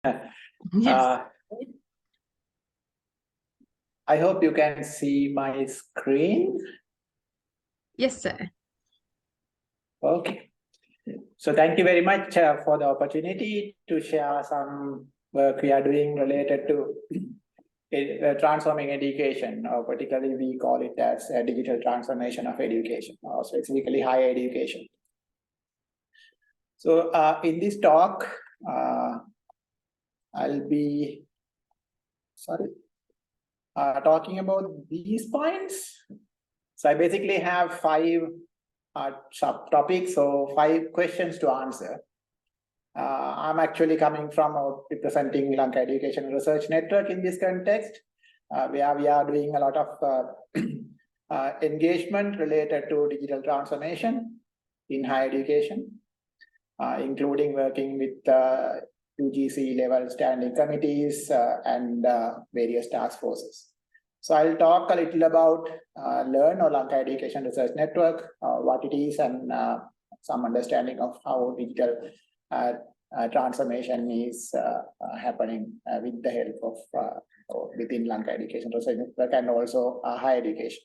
Yes. I hope you can see my screen. Yes, sir. Okay. So thank you very much for the opportunity to share some work we are doing related to transforming education, or particularly we call it as a digital transformation of education, or specifically higher education. So in this talk, I'll be talking about these points. So I basically have 5 subtopics, so 5 questions to answer. I'm actually coming from representing Lanka Education Research Network in this context, where we are doing a lot of engagement related to digital transformation in higher education, including working with UGC level standing committees and various task forces. So I'll talk a little about LEARN, or Lanka Education Research Network, what it is, and some understanding of how digital transformation is happening with the help of within Lanka Education Research Network and also higher education.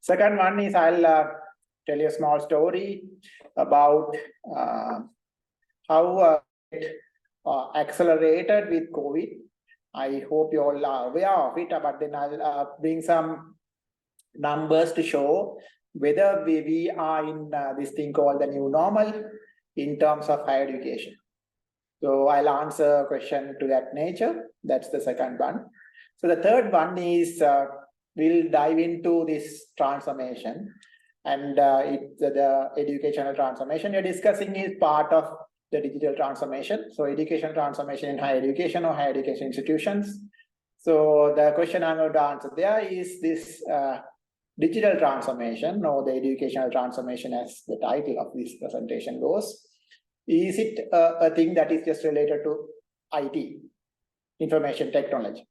Second one is I'll tell you a small story about how accelerated with COVID. I hope you all are aware of it, but then I'll bring some numbers to show whether we are in this thing called the new normal in terms of higher education. So I'll answer a question to that nature. That's the second one. So the third one is we'll dive into this transformation, and the educational transformation we're discussing is part of the digital transformation. So education transformation in higher education or higher education institutions. So the question I'm going to answer there is this digital transformation, or the educational transformation as the title of this presentation goes. Is it a thing that is just related to IT, information technology?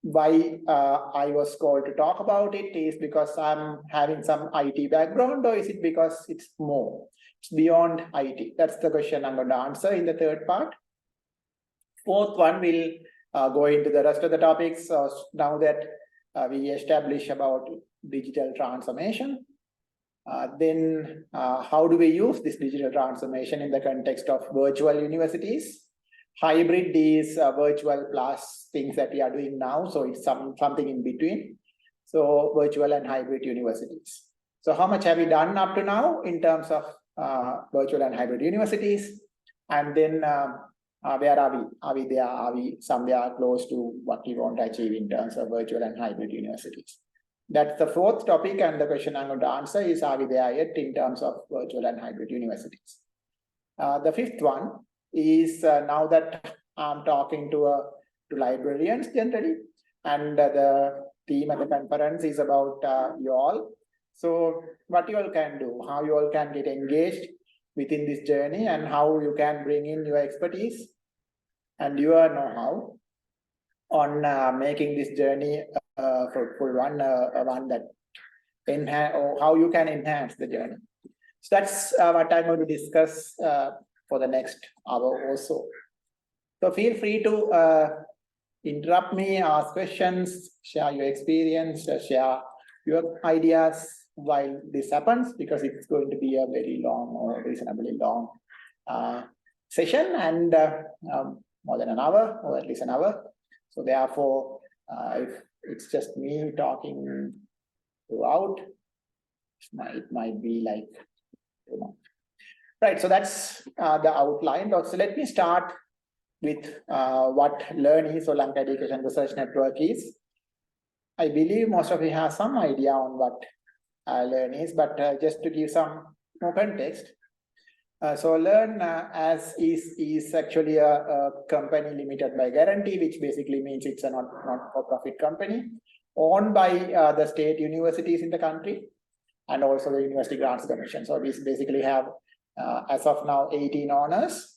Why I was called to talk about it is because I'm having some IT background, or is it because it's more? It's beyond IT. That's the question I'm going to answer in the third part. Fourth one will go into the rest of the topics. Now that we establish about digital transformation, then how do we use this digital transformation in the context of virtual universities? Hybrid is virtual plus things that we are doing now, so it's something in between. So virtual and hybrid universities. So how much have we done up to now in terms of virtual and hybrid universities? And then where are we? Are we there? Are we somewhere close to what we want to achieve in terms of virtual and hybrid universities? That's the fourth topic, and the question I'm going to answer is, are we there yet in terms of virtual and hybrid universities? The fifth one is now that I'm talking to librarians generally, and the theme of the conference is about you all. So what you all can do, how you all can get engaged within this journey, and how you can bring in your expertise and your know-how on making this journey fruitful one, one that or how you can enhance the journey. So that's what I'm going to discuss for the next hour or so. So feel free to interrupt me, ask questions, share your experience, share your ideas while this happens, because it's going to be a very long or reasonably long session, and more than an hour, or at least an hour. So therefore, if it's just me talking throughout, it might be like, you know. Right, so that's the outline. So let me start with what LEARN is, or Lanka Education Research Network is. I believe most of you have some idea on what LEARN is, but just to give some more context. So LEARN as is actually a company limited by guarantee, which basically means it's a not-for-profit company owned by the state universities in the country, and also the University Grants Commission. So we basically have, as of now, 18 owners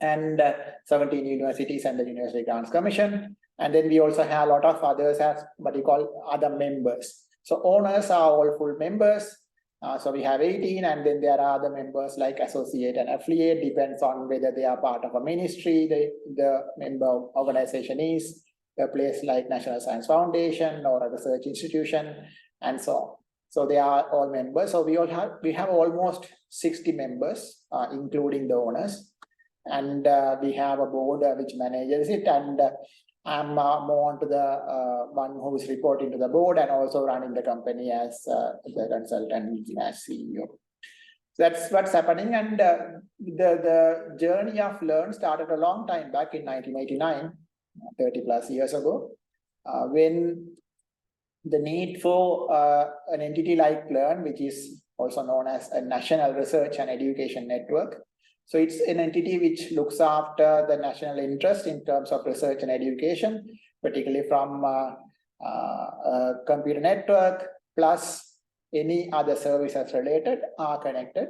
and 17 universities and the University Grants Commission. And then we also have a lot of others as what we call other members. So owners are all full members, So we have 18, and then there are other members like associate and affiliate, depends on whether they are part of a ministry, the member organization is a place like National Science Foundation or a research institution, and so on. So they are all members. So we have almost 60 members, including the owners, and we have a board which manages it, and I'm more on to the one who is reporting to the board and also running the company as the consultant, as CEO. So that's what's happening. And the journey of Learn started a long time back in 1989, 30 plus years ago, when the need for an entity like Learn, which is also known as a National Research and Education Network. So it's an entity which looks after the national interest in terms of research and education, particularly from computer network, plus any other services related are connected,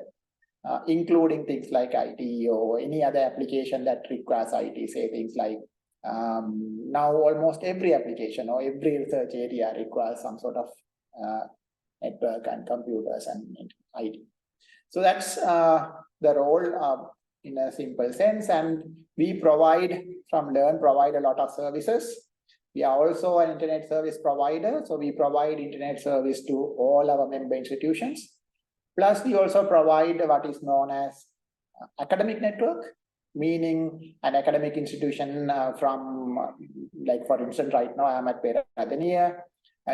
including things like IT or any other application that requires IT, say things like now almost every application or every research area requires some sort of network and computers and IT. So that's the role in a simple sense, and we provide from Learn provide a lot of services. We are also an internet service provider, so we provide internet service to all our member institutions. Plus, we also provide what is known as academic network, meaning an academic institution from, like for instance, right now I'm at Peradeniya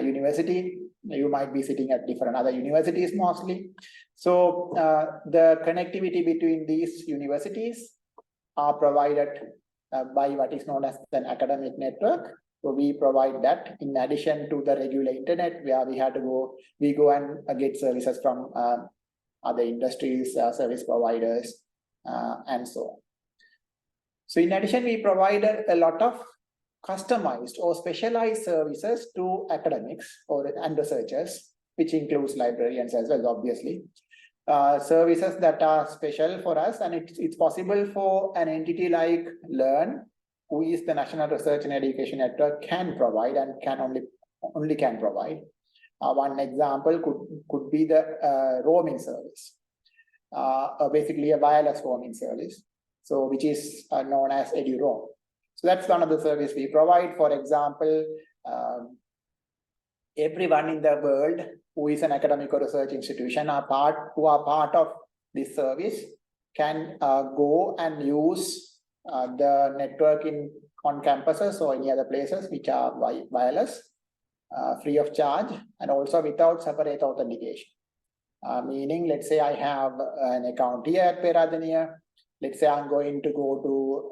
University. You might be sitting at different other universities mostly. So the connectivity between these universities are provided by what is known as an academic network. So we provide that in addition to the regular internet, where we go and get services from other industries, service providers, and so on. So in addition, we provide a lot of customized or specialized services to academics and researchers, which includes librarians as well, obviously. Services that are special for us, and it's possible for an entity like Learn, who is the National Research and Education Network, can provide and can only can provide. One example could be the roaming service, basically a wireless roaming service, so which is known as EduRoam. So that's one of the service we provide. For example, everyone in the world who is an academic or research institution who are part of this service can go and use the network on campuses or any other places which are wireless, free of charge, and also without separate authentication. Meaning, let's say I have an account here at Peradeniya. Let's say I'm going to go to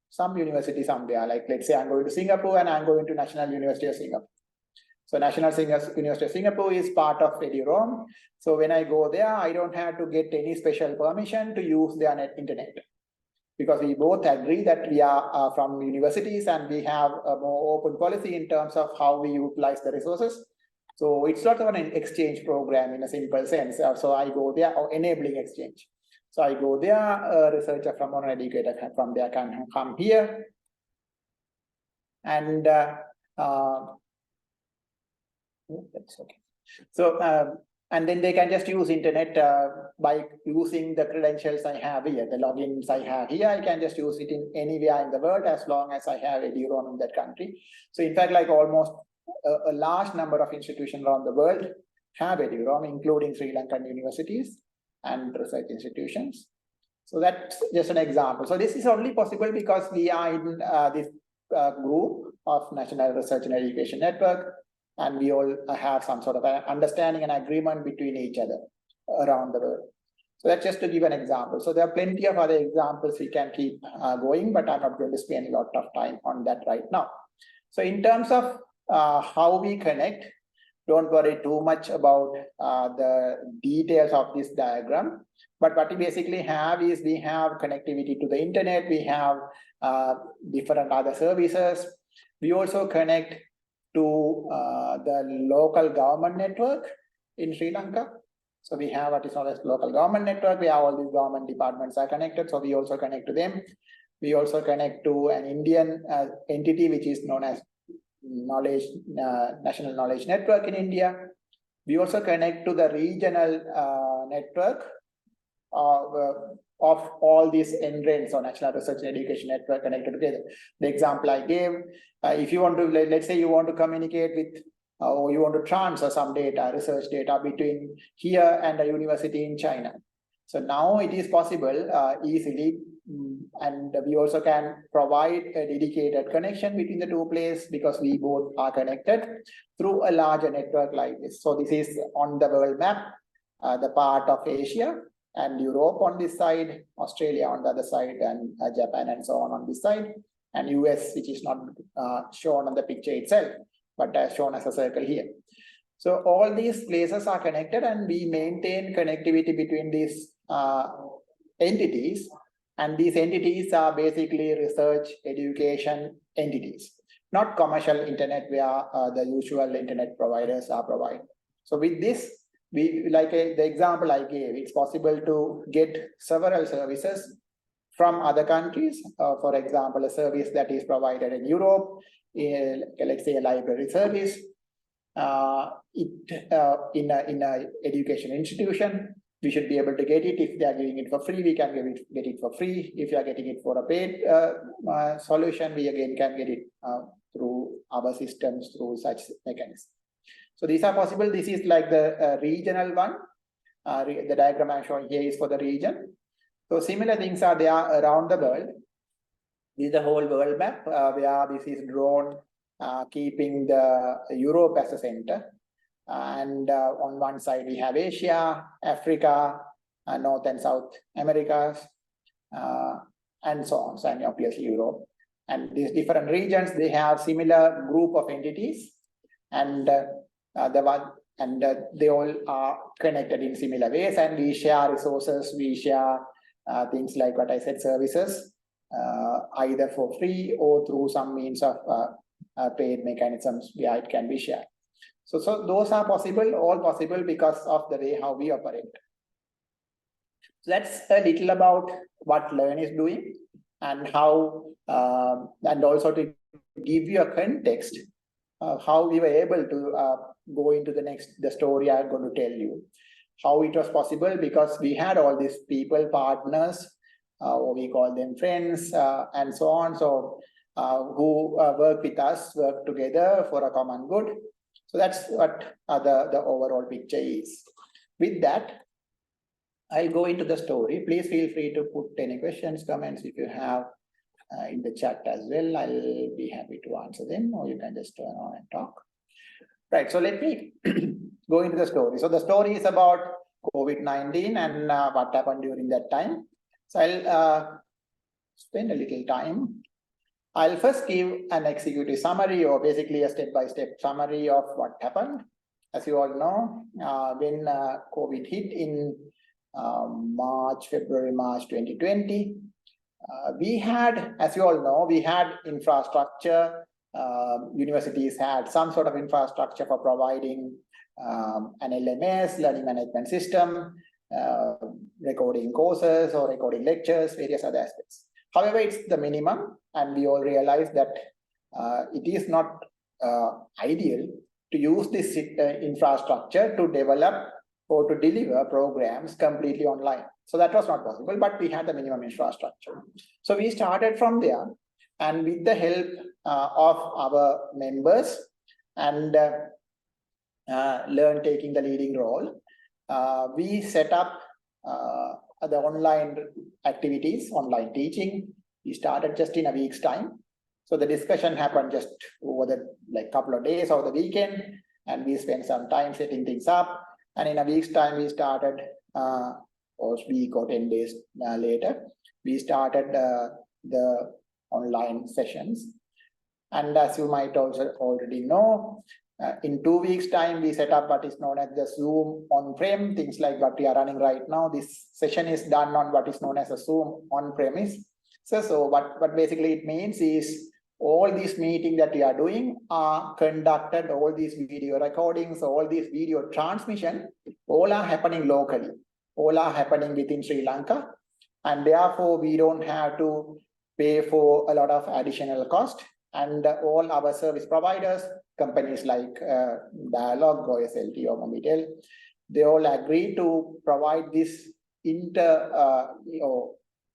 some university somewhere, like let's say I'm going to Singapore and I'm going to National University of Singapore. So National University of Singapore is part of EduRoam. So when I go there, I don't have to get any special permission to use their internet, because we both agree that we are from universities and we have a more open policy in terms of how we utilize the resources. So it's not an exchange program in a simple sense. So I go there, or enabling exchange. So I go there, a researcher from or an educator from there can come here, and that's okay. So and then they can just use internet by using the credentials I have here, the logins I have here. I can just use it in anywhere in the world as long as I have EduRoam in that country. So in fact, like almost a large number of institutions around the world have EduRoam, including Sri Lankan universities and research institutions. So that's just an example. So this is only possible because we are in this group of National Research and Education Network, and we all have some sort of an understanding and agreement between each other around the world. So that's just to give an example. So there are plenty of other examples we can keep going, but I'm not going to spend a lot of time on that right now. So in terms of how we connect, don't worry too much about the details of this diagram. But what we basically have is we have connectivity to the internet. We have different other services. We also connect to the local government network in Sri Lanka. So we have what is known as local government network, where all these government departments are connected. So we also connect to them. We also connect to an Indian entity which is known as National Knowledge Network in India. We also connect to the regional network of all these NRENs, or National Research and Education Network, connected together. The example I gave, if you want to, let's say you want to communicate with, or you want to transfer some data, research data between here and a university in China. So now it is possible easily, and we also can provide a dedicated connection between the two places because we both are connected through a larger network like this. So this is on the world map, the part of Asia and Europe on this side, Australia on the other side, and Japan and so on this side, and US, which is not shown on the picture itself, but shown as a circle here. So all these places are connected, and we maintain connectivity between these entities, and these entities are basically research education entities, not commercial internet where the usual internet providers are providing. So with this, we, like the example I gave, it's possible to get several services from other countries. For example, a service that is provided in Europe, let's say a library service, in a education institution, we should be able to get it. If they are giving it for free, we can get it for free. If you are getting it for a paid solution, we again can get it through our systems, through such mechanisms. So these are possible. This is like the regional one. The diagram I'm showing here is for the region. So similar things are there around the world. This is the whole world map where this is drawn, keeping the Europe as a center. And on one side we have Asia, Africa, North and South Americas, and so on. So, and obviously Europe. And these different regions, they have similar group of entities, and they all are connected in similar ways, and we share resources, we share things like what I said, services, either for free or through some means of paid mechanisms where it can be shared. So those are possible, all possible because of the way how we operate. So that's a little about what Learn is doing and how, and also to give you a context of how we were able to go into the story I'm going to tell you. How it was possible, because we had all these people, partners, or we call them friends, and so on. So who work with us, work together for a common good. So that's what the overall picture is. With that, I'll go into the story. Please feel free to put any questions, comments if you have in the chat as well. I'll be happy to answer them, or you can just turn on and talk. Right, so let me go into the story. So the story is about COVID-19 and what happened during that time. So I'll spend a little time. I'll first give an executive summary, or basically a step-by-step summary of what happened. As you all know, when COVID hit in February, March 2020, we had, as you all know, we had infrastructure. Universities had some sort of infrastructure for providing an LMS, learning management system, recording courses or recording lectures, various other aspects. However, it's the minimum, and we all realize that it is not ideal to use this infrastructure to develop or to deliver programs completely online. So that was not possible, but we had the minimum infrastructure. So we started from there, and with the help of our members and Learn taking the leading role, we set up the online activities, online teaching. We started just in a week's time. So the discussion happened just over the couple of days over the weekend, and we spent some time setting things up. And in a week's time, we started, or a week or 10 days later, we started the online sessions. And as you might also already know, in 2 weeks' time, we set up what is known as the Zoom on-prem, things like what we are running right now. This session is done on what is known as a Zoom on-premise. So what basically it means is all these meetings that we are doing are conducted, all these video recordings, all these video transmission, all are happening locally, all are happening within Sri Lanka. And therefore, we don't have to pay for a lot of additional cost. And all our service providers, companies like Dialog, OSLT, or Mobitel, they all agree to provide this within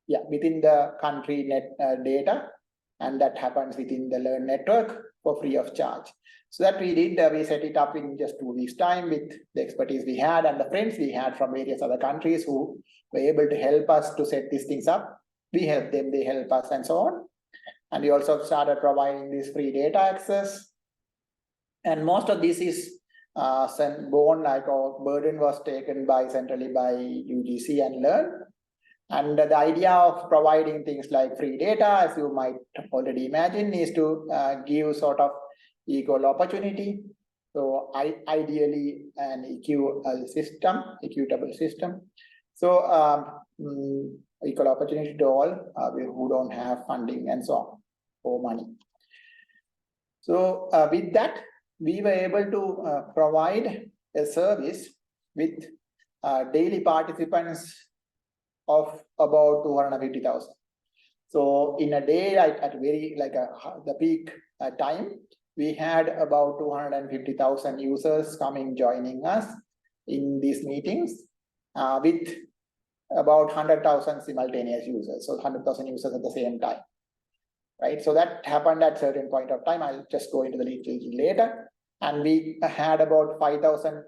the country net data, and that happens within the Learn network for free of charge. So that we did, we set it up in just 2 weeks' time with the expertise we had and the friends we had from various other countries who were able to help us to set these things up. We help them, they help us, and so on. And we also started providing this free data access. And most of this is born, like our burden was taken by centrally by UGC and Learn. And the idea of providing things like free data, as you might already imagine, is to give sort of equal opportunity. So ideally an equitable system. So equal opportunity to all who don't have funding and so on, or money. So with that, we were able to provide a service with daily participants of about 250,000. So in a day, at very the peak time, we had about 250,000 users joining us in these meetings with about 100,000 simultaneous users. So 100,000 users at the same time, right? So that happened at a certain point of time. I'll just go into the details later. And we had about 5,000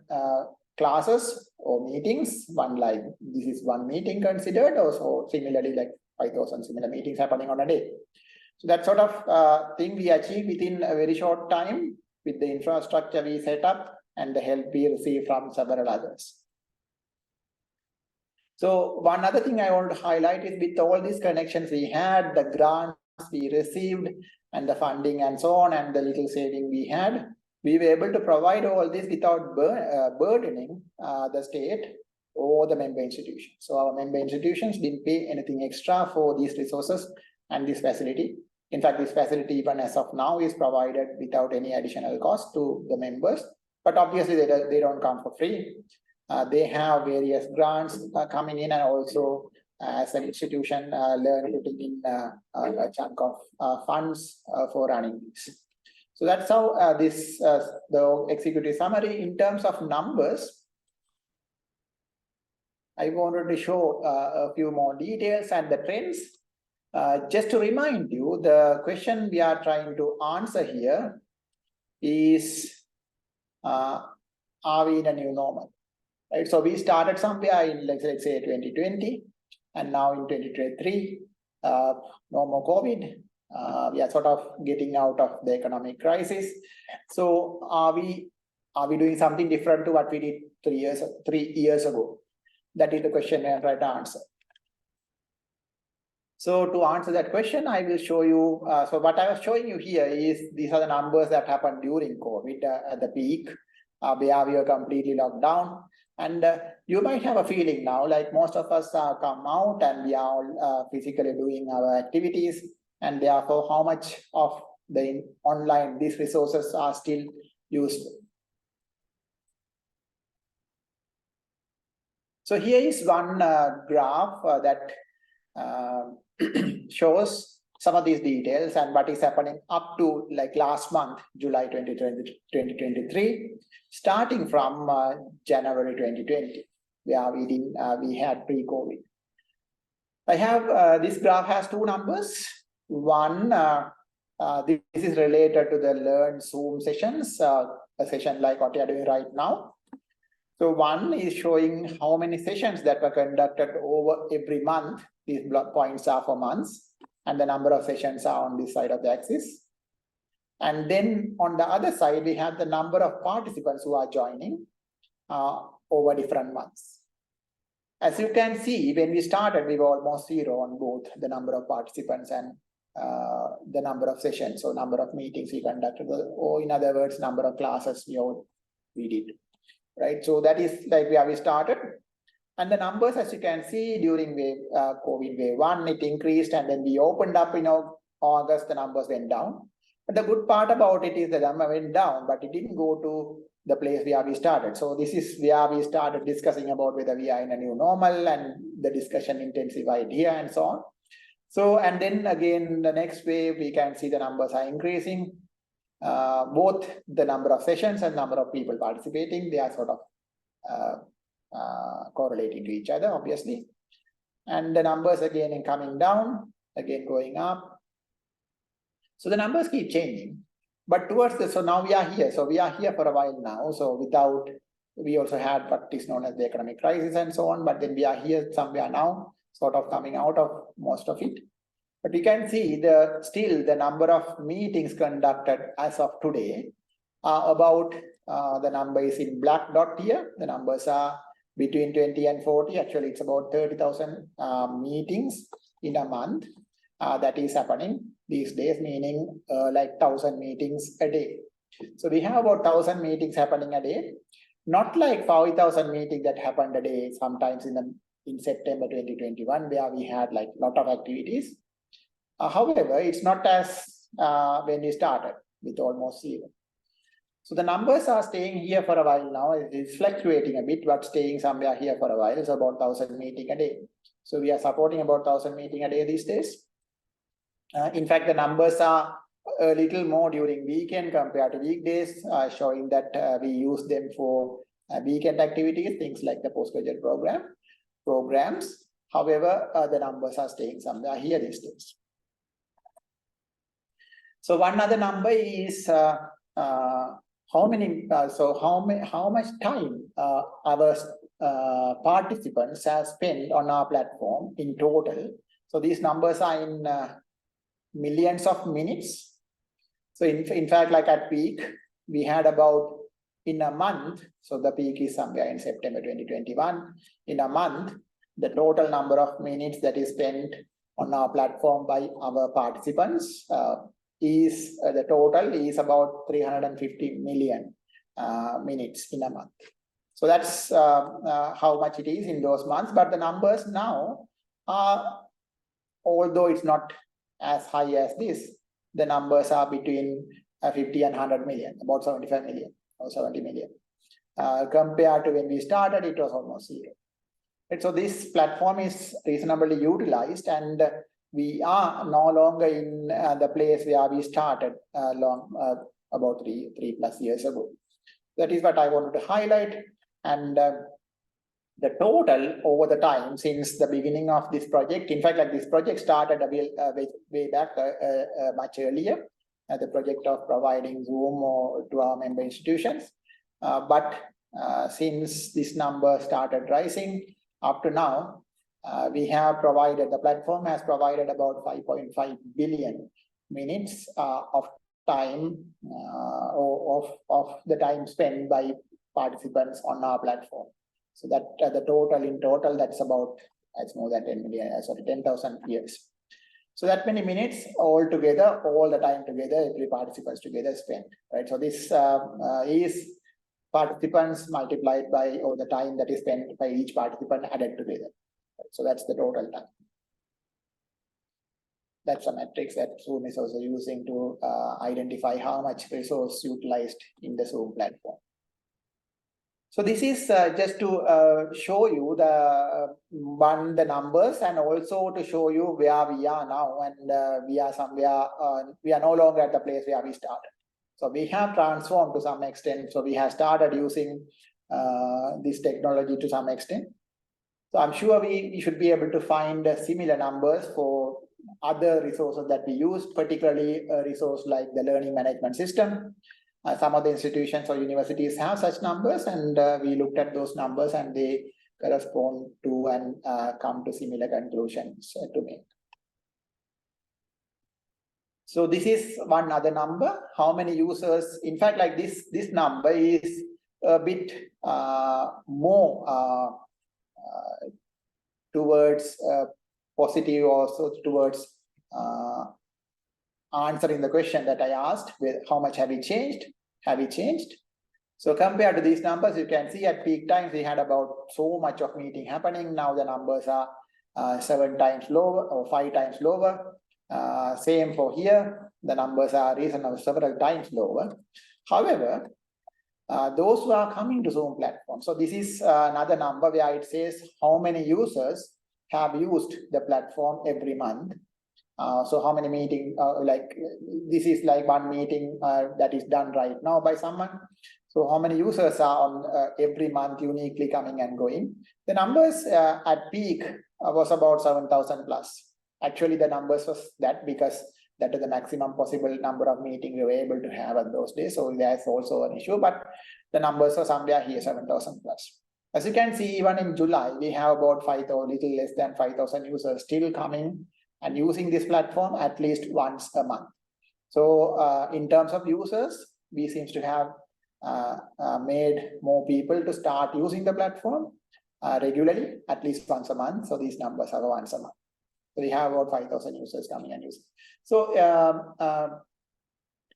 classes or meetings. This is one meeting considered, also similarly like 5,000 similar meetings happening on a day. So that sort of thing we achieved within a very short time with the infrastructure we set up and the help we received from several others. So one other thing I want to highlight is with all these connections we had, the grants we received and the funding and so on, and the little saving we had, we were able to provide all this without burdening the state or the member institutions. So our member institutions didn't pay anything extra for these resources and this facility. In fact, this facility, even as of now, is provided without any additional cost to the members. But obviously, they don't come for free. They have various grants coming in, and also as an institution, Learn putting in a chunk of funds for running this. So that's how the executive summary. In terms of numbers, I wanted to show a few more details and the trends. Just to remind you, the question we are trying to answer here is, are we in a new normal? Right? So we started somewhere in, let's say 2020, and now in 2023, no more COVID. We are sort of getting out of the economic crisis. So are we doing something different to what we did 3 years ago? That is the question I am trying to answer. So to answer that question, I will show you. So what I was showing you here is these are the numbers that happened during COVID at the peak, where we were completely locked down. And you might have a feeling now, like most of us come out and we are all physically doing our activities. And therefore, how much of the online these resources are still used. So here is one graph that shows some of these details and what is happening up to like last month, July 2023, starting from January 2020, where we had pre-COVID. I have this graph has two numbers. One, this is related to the Learn Zoom sessions, a session like what you are doing right now. So one is showing how many sessions that were conducted over every month. These block points are for months, and the number of sessions are on this side of the axis. And then on the other side, we have the number of participants who are joining over different months. As you can see, when we started, we were almost zero on both the number of participants and the number of sessions, or number of meetings we conducted, or in other words, number of classes we did. Right, so that is like where we started, and the numbers, as you can see, during COVID wave 1, it increased, and then we opened up. August, the numbers went down. But the good part about it is the number went down, but it didn't go to the place where we started. So this is where we started discussing about whether we are in a new normal, and the discussion intensified here and so on. So, and then again, the next wave, we can see the numbers are increasing. Both the number of sessions and number of people participating, they are sort of correlating to each other, obviously. And the numbers again coming down, again going up. So the numbers keep changing. But towards the, so now we are here. So we are here for a while now. So without, we also had what is known as the economic crisis and so on. But then we are here somewhere now, sort of coming out of most of it. But we can see still the number of meetings conducted as of today are about, the number is in black dot here. The numbers are between 20 and 40. Actually, it's about 30,000 meetings in a month that is happening these days, meaning like 1,000 meetings a day. So we have about 1,000 meetings happening a day, not like 5,000 meetings that happened a day sometimes in September 2021, where we had like a lot of activities. However, it's not as when we started with almost zero. So the numbers are staying here for a while now. It is fluctuating a bit, but staying somewhere here for a while. It's about 1,000 meetings a day. So we are supporting about 1,000 meetings a day these days. In fact, the numbers are a little more during weekend compared to weekdays, showing that we use them for weekend activities, things like the postgraduate programs. However, the numbers are staying somewhere here these days. So one other number is how much time our participants have spent on our platform in total. So these numbers are in millions of minutes. So in fact, like at peak, we had about in a month. So the peak is somewhere in September 2021. In a month, the total number of minutes that is spent on our platform by our participants is the total is about 350 million minutes in a month. So that's how much it is in those months. But the numbers now are, although it's not as high as this, the numbers are between 50 and 100 million, about 75 million or 70 million. Compared to when we started, it was almost zero. And so this platform is reasonably utilized, and we are no longer in the place where we started about three plus years ago. That is what I wanted to highlight. And the total over the time since the beginning of this project, in fact, like this project started way back much earlier, the project of providing Zoom to our member institutions. But since this number started rising up to now, we have provided, the platform has provided about 5.5 billion minutes of time of the time spent by participants on our platform. So that the total in total, that's more than 10,000 years. So that many minutes all together, all the time together, every participants together spent, right? So this is participants multiplied by all the time that is spent by each participant added together. Right? So that's the total time. That's a metric that Zoom is also using to identify how much resource utilized in the Zoom platform. So this is just to show you the numbers, and also to show you where we are now, and we are somewhere, we are no longer at the place where we started. So we have transformed to some extent. So we have started using this technology to some extent. So I'm sure we should be able to find similar numbers for other resources that we use, particularly a resource like the learning management system. Some of the institutions or universities have such numbers, and we looked at those numbers, and they correspond to and come to similar conclusions to make. So this is one other number. How many users? In fact, like this number is a bit more towards positive, also towards answering the question that I asked, with how much have we changed? Have we changed? So compared to these numbers, you can see at peak times we had about so much of meeting happening. Now the numbers are 7 times lower or 5 times lower. Same for here, the numbers are reasonable several times lower. However, those who are coming to Zoom platform. So this is another number where it says how many users have used the platform every month. So how many meeting, this is like one meeting that is done right now by someone. So how many users are on every month uniquely coming and going? The numbers at peak was about 7,000 plus. Actually, the numbers was that because that is the maximum possible number of meetings we were able to have at those days. So that's also an issue, but the numbers are somewhere here, 7,000 plus. As you can see, even in July, we have about 5,000, little less than 5,000 users still coming and using this platform at least once a month. So in terms of users, we seems to have made more people to start using the platform regularly, at least once a month. So these numbers are once a month. So we have about 5,000 users coming and using. So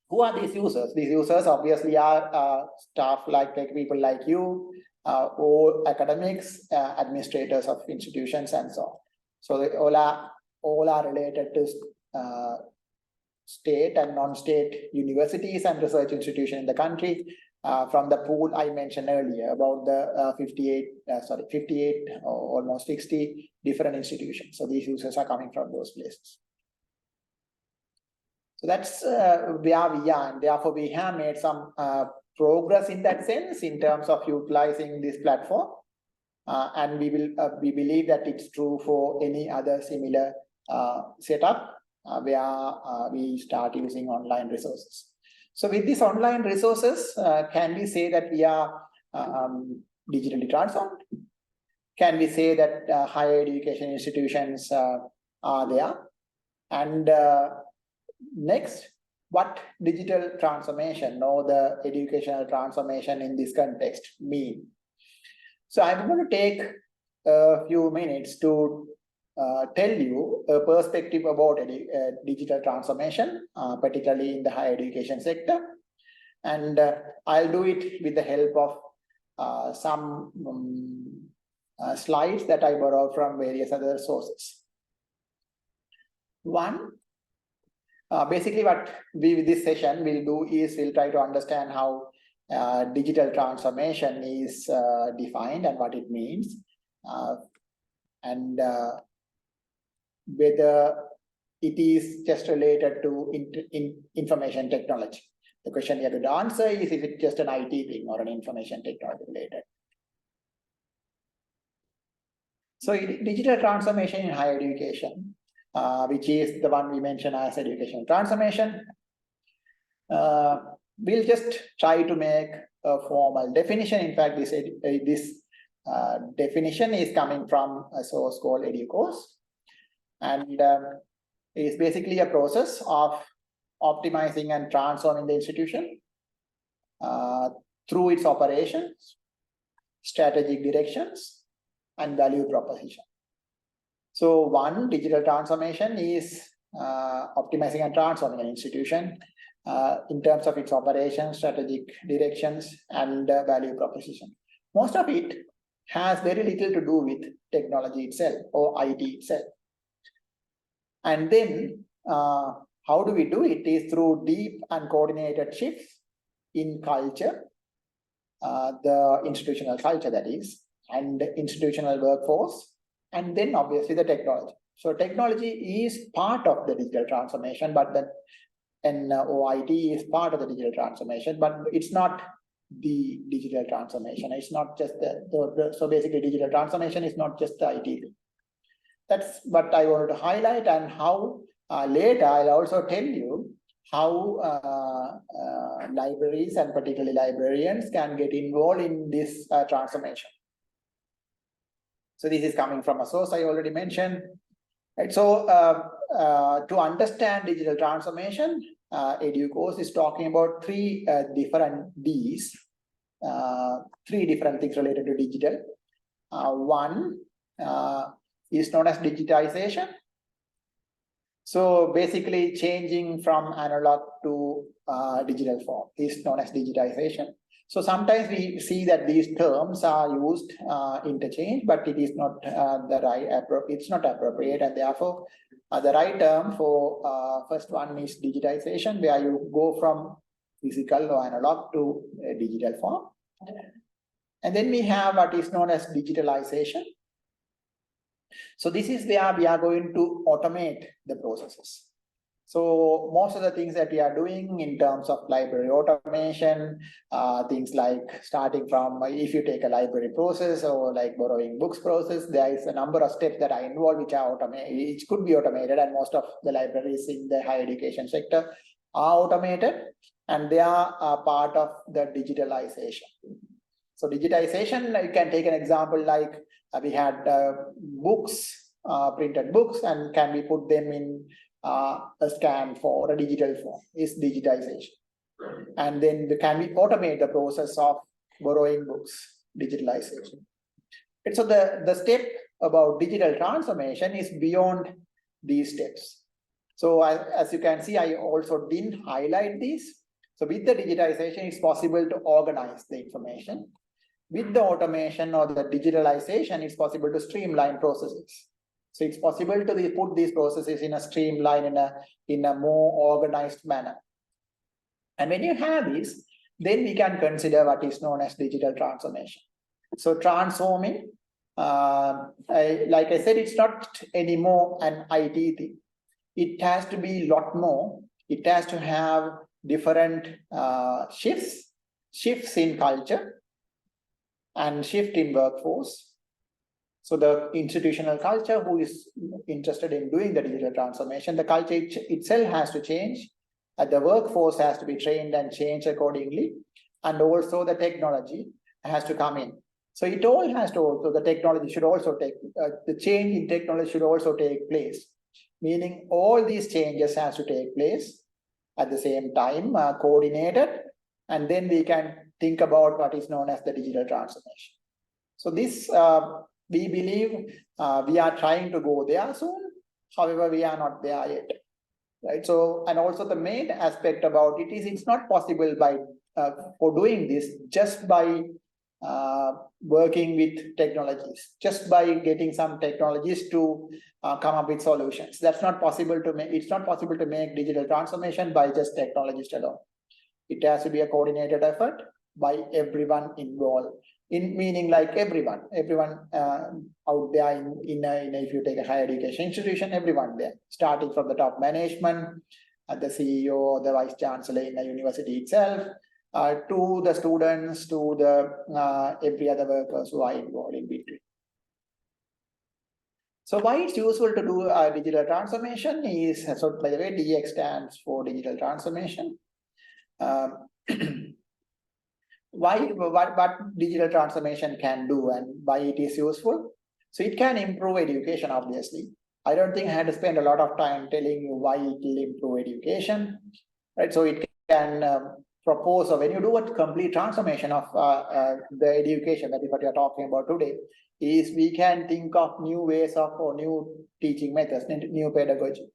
who are these users? These users obviously are staff like people like you, or academics, administrators of institutions, and so on. So they all are related to state and non-state universities and research institutions in the country. From the pool I mentioned earlier about the 58 or almost 60 different institutions. So these users are coming from those places. So that's where we are, and therefore we have made some progress in that sense in terms of utilizing this platform. And we believe that it's true for any other similar setup where we start using online resources. So with these online resources, can we say that we are digitally transformed? Can we say that higher education institutions are there? And next, what digital transformation or the educational transformation in this context mean? So I'm going to take a few minutes to tell you a perspective about digital transformation, particularly in the higher education sector. And I'll do it with the help of some slides that I borrowed from various other sources. One, basically what we with this session will do is we'll try to understand how digital transformation is defined and what it means, and whether it is just related to information technology. The question you have to answer is if it's just an IT thing or an information technology related. So digital transformation in higher education, which is the one we mentioned as educational transformation, we'll just try to make a formal definition. In fact, this definition is coming from a source called EduCourse, and is basically a process of optimizing and transforming the institution through its operations, strategic directions, and value proposition. So one, digital transformation is optimizing and transforming an institution in terms of its operations, strategic directions, and value proposition. Most of it has very little to do with technology itself or IT itself. And then how do we do it is through deep and coordinated shifts in culture, the institutional culture that is, and institutional workforce, and then obviously the technology. So technology is part of the digital transformation, but then OIT is part of the digital transformation, but it's not the digital transformation. It's not just so basically digital transformation is not just the IT thing. That's what I wanted to highlight, and how later I'll also tell you how libraries and particularly librarians can get involved in this transformation. So this is coming from a source I already mentioned. Right. So to understand digital transformation, EduCourse is talking about three different Ds, three different things related to digital. One is known as digitization. So basically changing from analog to digital form is known as digitization. So sometimes we see that these terms are used interchange, but it is not it's not appropriate, and therefore the right term for first one is digitization, where you go from physical or analog to digital form. And then we have what is known as digitalization. So this is where we are going to automate the processes. So most of the things that we are doing in terms of library automation, things like starting from if you take a library process or like borrowing books process, there is a number of steps that are involved which are automated, which could be automated, and most of the libraries in the higher education sector are automated, and they are part of the digitalization. So digitization, you can take an example like we had books, printed books, and can we put them in a scan for a digital form is digitization. And then can we automate the process of borrowing books, digitalization. And so the step about digital transformation is beyond these steps. So as you can see, I also didn't highlight these. So with the digitization, it's possible to organize the information. With the automation or the digitalization, it's possible to streamline processes. So it's possible to put these processes in a streamline, in a more organized manner. And when you have this, then we can consider what is known as digital transformation. So transforming, like I said, it's not anymore an IT thing. It has to be a lot more. It has to have different shifts in culture, and shift in workforce. So the institutional culture who is interested in doing the digital transformation, the culture itself has to change. The workforce has to be trained and changed accordingly. And also the technology has to come in. So it all has to also, the technology should also take, the change in technology should also take place. Meaning all these changes has to take place at the same time, coordinated, and then we can think about what is known as the digital transformation. So this, we believe we are trying to go there soon. However, we are not there yet, right? So, and also the main aspect about it is it's not possible by for doing this just by working with technologies, just by getting some technologies to come up with solutions. That's not possible to make. It's not possible to make digital transformation by just technologists alone. It has to be a coordinated effort by everyone involved. In meaning like everyone out there in if you take a higher education institution, everyone there, starting from the top management, the CEO, the vice chancellor in the university itself, to the students, to the every other workers who are involved in between. So why it's useful to do digital transformation is, so by the way, DX stands for digital transformation. What digital transformation can do and why it is useful? So it can improve education, obviously. I don't think I had to spend a lot of time telling you why it will improve education, right? So it can propose, or when you do a complete transformation of the education, that is what we are talking about today, is we can think of new ways of, or new teaching methods, new pedagogy,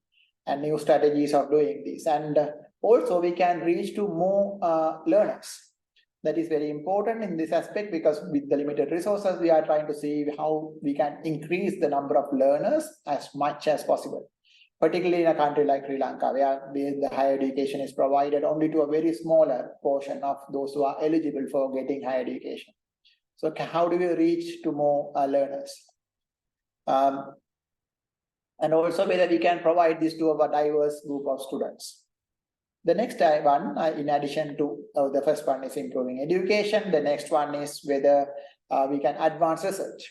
and new strategies of doing this. And also we can reach to more learners. That is very important in this aspect, because with the limited resources, we are trying to see how we can increase the number of learners as much as possible, particularly in a country like Sri Lanka, where the higher education is provided only to a very smaller portion of those who are eligible for getting higher education. So how do we reach to more learners? And also whether we can provide this to a diverse group of students. The next one, in addition to the first one is improving education. The next one is whether we can advance research.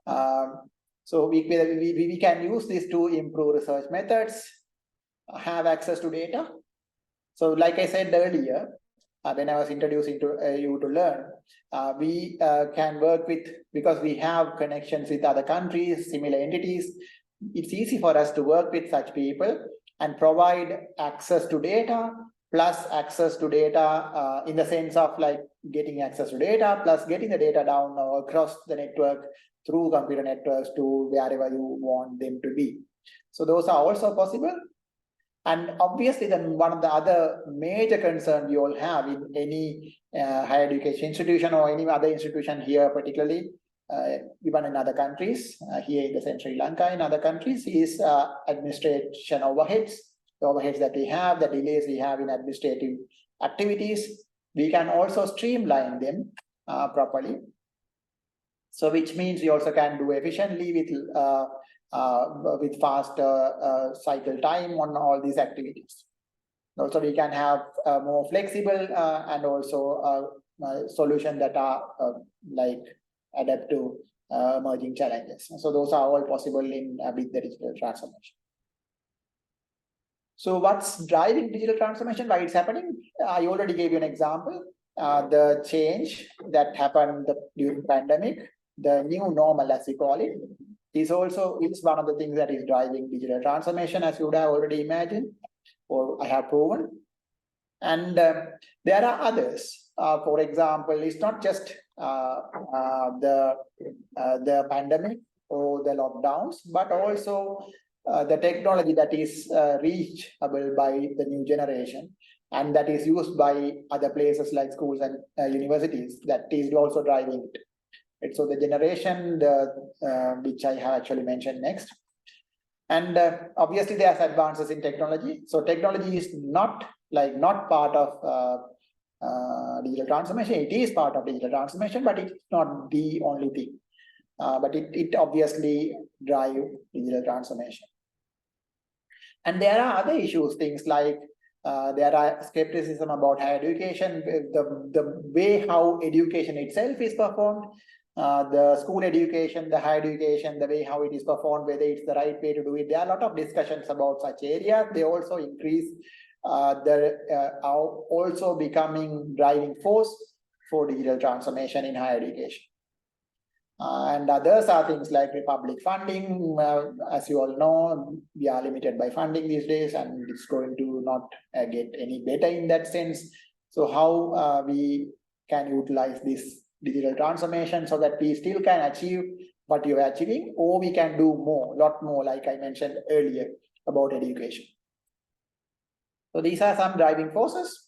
So we can use this to improve research methods, have access to data. So like I said earlier, when I was introducing to you to learn, we can work with, because we have connections with other countries, similar entities, it's easy for us to work with such people and provide access to data, plus access to data in the sense of like getting access to data, plus getting the data down or across the network through computer networks to wherever you want them to be. So those are also possible. And obviously then one of the other major concerns we all have in any higher education institution or any other institution here, particularly even in other countries, here in the Sri Lanka, in other countries, is administration overheads, the overheads that we have, the delays we have in administrative activities. We can also streamline them properly. So which means we also can do efficiently with faster cycle time on all these activities. Also, we can have more flexible and also solutions that are like adapt to emerging challenges. So those are all possible in with the digital transformation. So what's driving digital transformation? Why it's happening? I already gave you an example. The change that happened during the pandemic, the new normal, as we call it, is one of the things that is driving digital transformation, as you would have already imagined, or I have proven. And there are others. For example, it's not just the pandemic or the lockdowns, but also the technology that is reachable by the new generation and that is used by other places like schools and universities, that is also driving it. And so the generation, which I have actually mentioned next. And obviously there's advances in technology. So technology is not part of digital transformation. It is part of digital transformation, but it's not the only thing. But it obviously drives digital transformation. And there are other issues, things like there are skepticism about higher education, the way how education itself is performed, the school education, the higher education, the way how it is performed, whether it's the right way to do it. There are a lot of discussions about such areas. They also increase are also becoming driving force for digital transformation in higher education. And others are things like public funding. As you all know, we are limited by funding these days, and it's going to not get any better in that sense. So how we can utilize this digital transformation so that we still can achieve what you're achieving, or we can do more, a lot more, like I mentioned earlier about education. So these are some driving forces.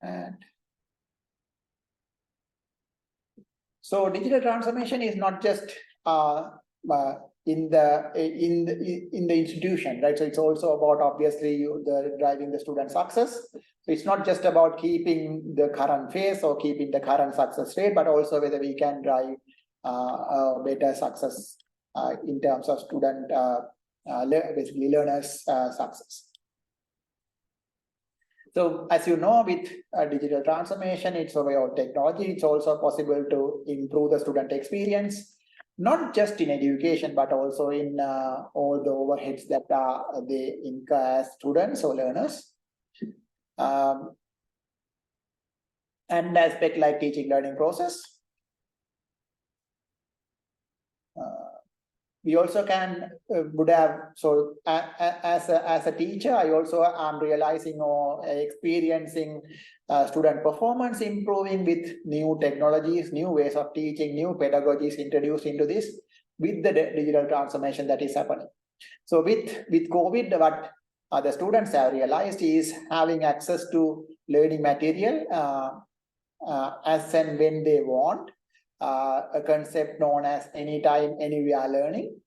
And so digital transformation is not just in the institution, right? So it's also about obviously driving the student success. So it's not just about keeping the current phase or keeping the current success rate, but also whether we can drive better success in terms of student, basically learners' success. So as you know, with digital transformation, it's about technology. It's also possible to improve the student experience, not just in education, but also in all the overheads that they incur as students or learners. And aspect like teaching learning process. We also can would have, so as a teacher, I also am realizing or experiencing student performance improving with new technologies, new ways of teaching, new pedagogies introduced into this with the digital transformation that is happening. So with COVID, what the students have realized is having access to learning material as and when they want. A concept known as anytime, anywhere learning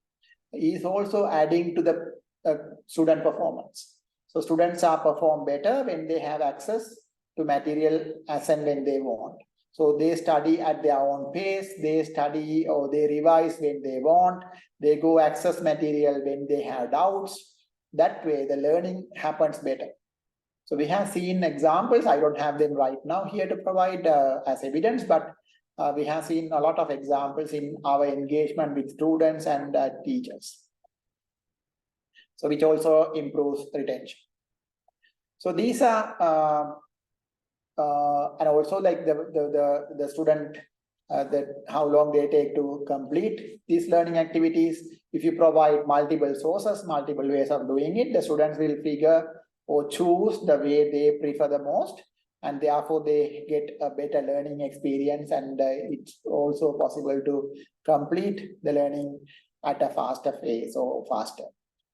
is also adding to the student performance. So students are perform better when they have access to material as and when they want. So they study at their own pace, they study or they revise when they want, they go access material when they have doubts. That way the learning happens better. So we have seen examples, I don't have them right now here to provide as evidence, but we have seen a lot of examples in our engagement with students and teachers. So which also improves retention. So these are, and also like the student, how long they take to complete these learning activities. If you provide multiple sources, multiple ways of doing it, the students will figure or choose the way they prefer the most. And therefore they get a better learning experience, and it's also possible to complete the learning at a faster phase or faster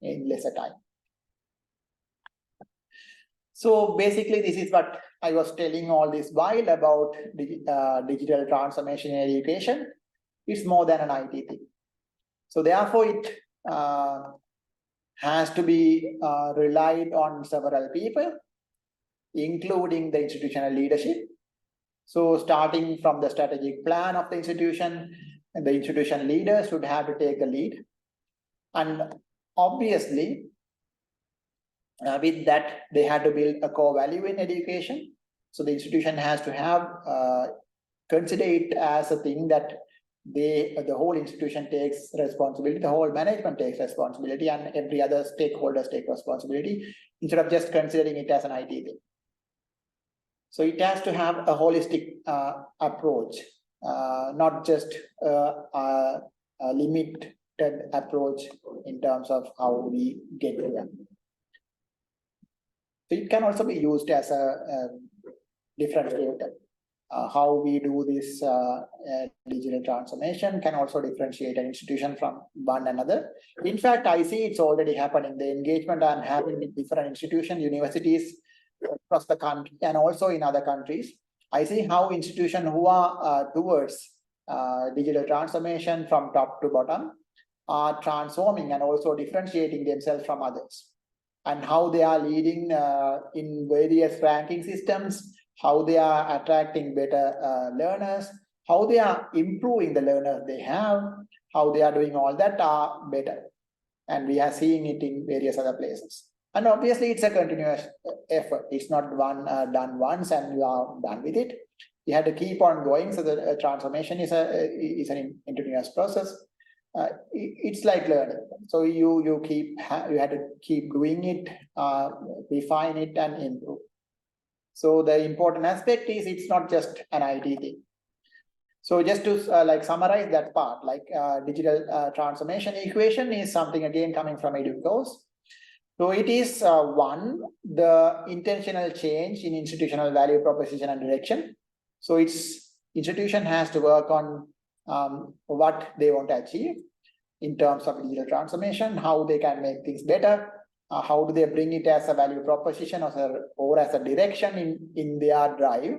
in lesser time. So basically this is what I was telling all this while about digital transformation in education. It's more than an IT thing. So therefore it has to be relied on several people. including the institutional leadership. So starting from the strategic plan of the institution, the institution leaders should have to take the lead. And obviously, with that, they had to build a core value in education. So the institution has to have consider it as a thing that the whole institution takes responsibility, the whole management takes responsibility, and every other stakeholders take responsibility instead of just considering it as an IT thing. So it has to have a holistic approach, not just a limited approach in terms of how we get there. So it can also be used as a differentiator. How we do this digital transformation can also differentiate an institution from one another. In fact, I see it's already happening. The engagement I'm having with different institutions, universities across the country and also in other countries. I see how institutions who are towards digital transformation from top to bottom are transforming and also differentiating themselves from others, and how they are leading in various ranking systems, how they are attracting better learners, how they are improving the learners they have, how they are doing all that are better. And we are seeing it in various other places. And obviously, it's a continuous effort. It's not done once and you are done with it. You have to keep on going. So the transformation is an continuous process. It's like learning. So you have to keep doing it, refine it, and improve. So the important aspect is it's not just an IT thing. So just to summarize that part, digital transformation equation is something again coming from EduCourse. So it is one, the intentional change in institutional value proposition and direction. So its institution has to work on what they want to achieve in terms of digital transformation, how they can make things better, how do they bring it as a value proposition or as a direction in their drive.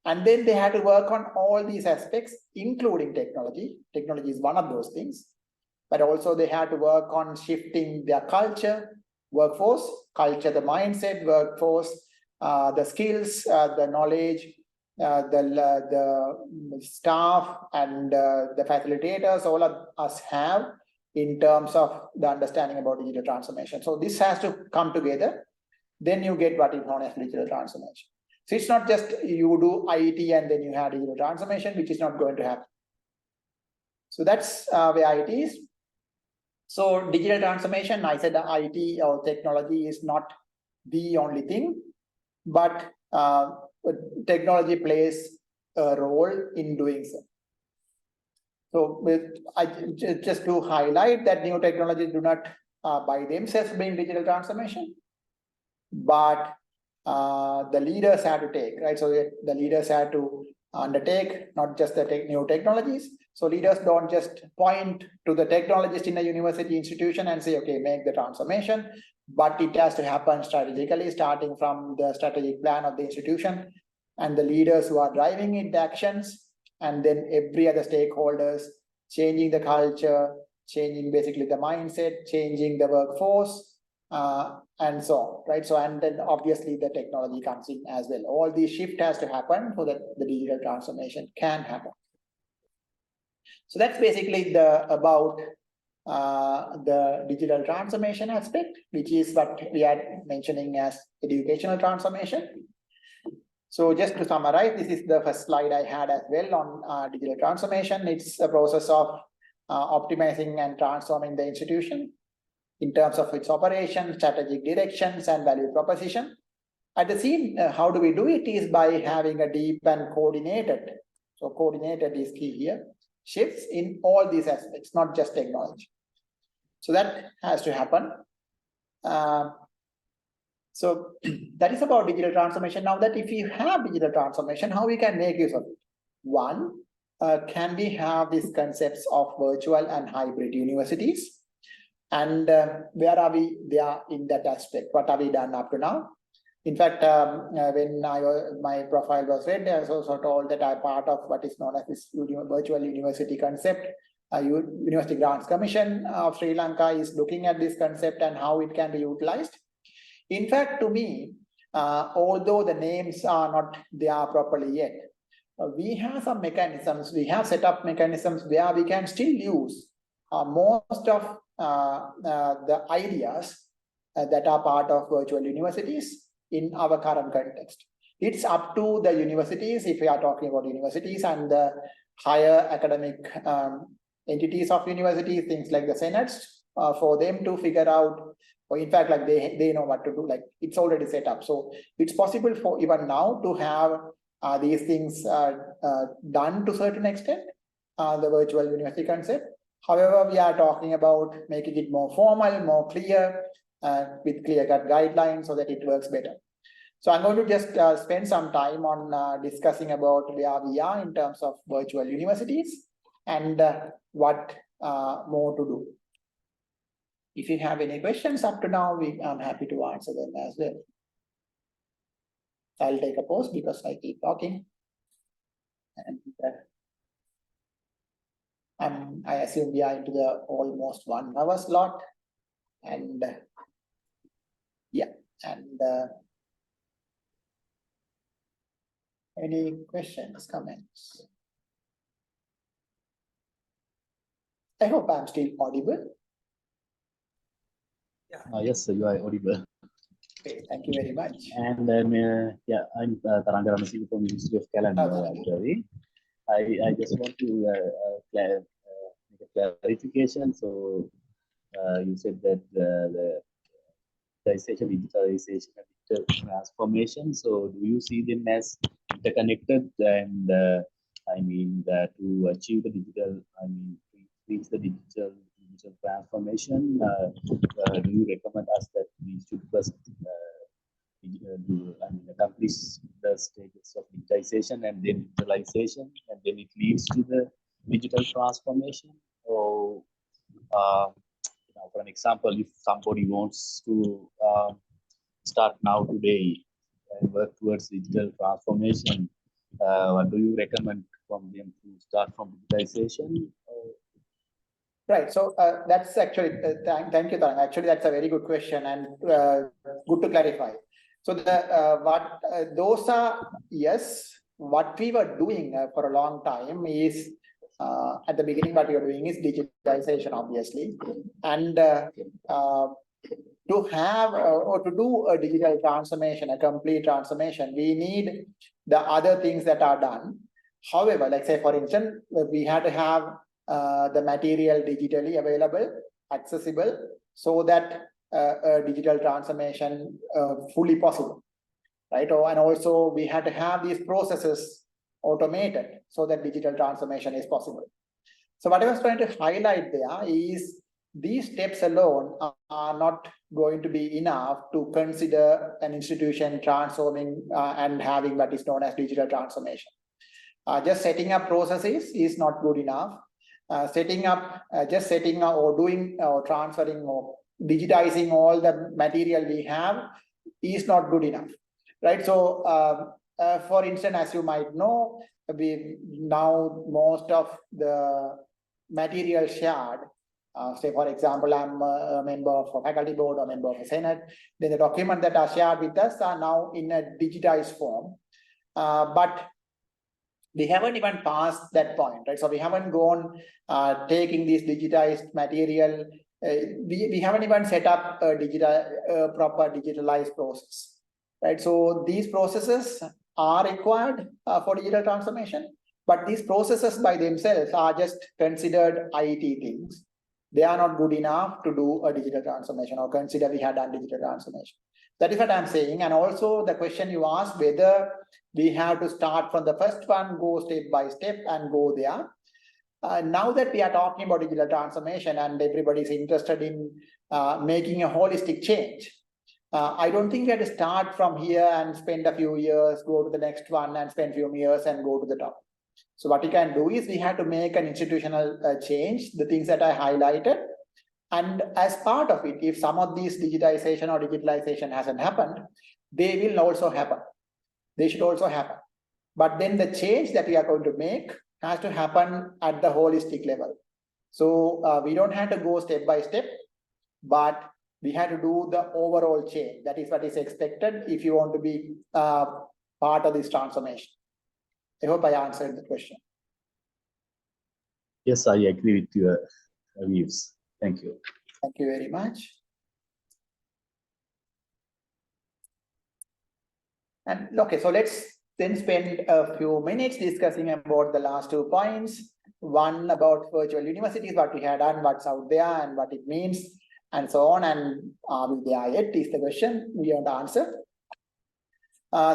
And then they have to work on all these aspects, including technology. Technology is one of those things, but also they have to work on shifting their culture, workforce, culture, the mindset, workforce, the skills, the knowledge, the staff and the facilitators, all of us have in terms of the understanding about digital transformation. So this has to come together. Then you get what is known as digital transformation. So it's not just you do IT and then you have digital transformation, which is not going to happen. So that's where it is. So digital transformation, I said the IT or technology is not the only thing, but technology plays a role in doing so. So just to highlight that new technologies do not by themselves bring digital transformation, but the leaders have to take, right? So the leaders have to undertake not just the new technologies. So leaders don't just point to the technologist in a university institution and say, okay, make the transformation, but it has to happen strategically, starting from the strategic plan of the institution and the leaders who are driving it, the actions, and then every other stakeholders changing the culture, changing basically the mindset, changing the workforce, and so on, right? So, and then obviously the technology comes in as well. All these shift has to happen so that the digital transformation can happen. So that's basically about the digital transformation aspect, which is what we are mentioning as educational transformation. So just to summarize, this is the first slide I had as well on digital transformation. It's a process of optimizing and transforming the institution in terms of its operation, strategic directions, and value proposition. At the same, how do we do it is by having a deep and coordinated. So coordinated is key here. Shifts in all these aspects, not just technology. So that has to happen. So that is about digital transformation. Now that if you have digital transformation, how we can make use of it? One, can we have these concepts of virtual and hybrid universities? And where are we there in that aspect? What have we done up to now? In fact, when my profile was read, I was also told that I'm part of what is known as this virtual university concept. University Grants Commission of Sri Lanka is looking at this concept and how it can be utilized. In fact, to me, although the names are not there properly yet. We have some mechanisms, we have set up mechanisms where we can still use most of the ideas that are part of virtual universities in our current context. It's up to the universities, if we are talking about universities and the higher academic entities of universities, things like the senates, for them to figure out, or in fact, like they know what to do, like it's already set up. So it's possible for even now to have these things done to a certain extent, the virtual university concept. However, we are talking about making it more formal, more clear, with clear-cut guidelines so that it works better. So I'm going to just spend some time on discussing about where we are in terms of virtual universities and what more to do. If you have any questions up to now, I'm happy to answer them as well. I'll take a pause because I keep talking. And I assume we are into the almost 1 hour slot. And yeah, and any questions, comments? I hope I'm still audible. Yes, sir, you are audible. Okay, thank you very much. And yeah, I'm Taranga Ramasi from Ministry of Calendar. Actually, I just want to make a clarification. So you said that the digitalization, and digital transformation. So do you see them as interconnected? And I mean to achieve the digital, I mean to reach the digital transformation, do you recommend us that we should first accomplish the stages of digitization and then digitalization, and then it leads to the digital transformation? Or, for an example, if somebody wants to start now today and work towards digital transformation, what do you recommend from them to start from digitization? Right. So that's actually, thank you, Tarang. Actually, that's a very good question and good to clarify. So those are, yes, what we were doing for a long time is, at the beginning, what we were doing is digitalization, obviously. And to have or to do a digital transformation, a complete transformation, we need the other things that are done. However, like say, for instance, we had to have the material digitally available, accessible, so that digital transformation fully possible, right? And also we had to have these processes automated so that digital transformation is possible. So what I was trying to highlight there is these steps alone are not going to be enough to consider an institution transforming and having what is known as digital transformation. Just setting up processes is not good enough. Setting up or doing or transferring or digitizing all the material we have is not good enough, right? So for instance, as you might know, we now most of the material shared, say for example, I'm a member of a faculty board or member of a senate, then the documents that are shared with us are now in a digitized form, but we haven't even passed that point, right? So we haven't gone taking this digitized material. We haven't even set up a proper digitalized process, right? So these processes are required for digital transformation, but these processes by themselves are just considered IT things. They are not good enough to do a digital transformation or consider we had done digital transformation. That is what I'm saying. And also the question you asked, whether we have to start from the first one, go step by step and go there. Now that we are talking about digital transformation and everybody is interested in making a holistic change, I don't think we have to start from here and spend a few years, go to the next one and spend a few years and go to the top. So what we can do is we have to make an institutional change, the things that I highlighted. And as part of it, if some of these digitization or digitalization hasn't happened, they will also happen. They should also happen. But then the change that we are going to make has to happen at the holistic level. So we don't have to go step by step, but we had to do the overall change. That is what is expected if you want to be part of this transformation. I hope I answered the question. Yes, I agree with your views. Thank you. Thank you very much. And okay, so let's then spend a few minutes discussing about the last 2 points. One about virtual universities, what we had done, what's out there and what it means, and so on. And are we there yet is the question we want to answer.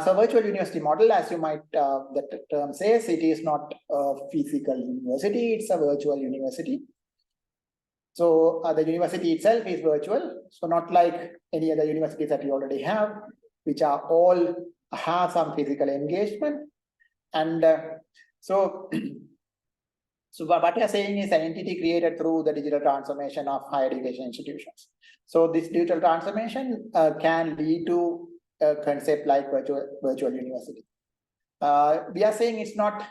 So virtual university model, as you might, the term says, it is not a physical university, it's a virtual university. So the university itself is virtual. So not like any other universities that we already have, which are all have some physical engagement. And so what we are saying is an entity created through the digital transformation of higher education institutions. So this digital transformation can lead to a concept like virtual university. We are saying it's not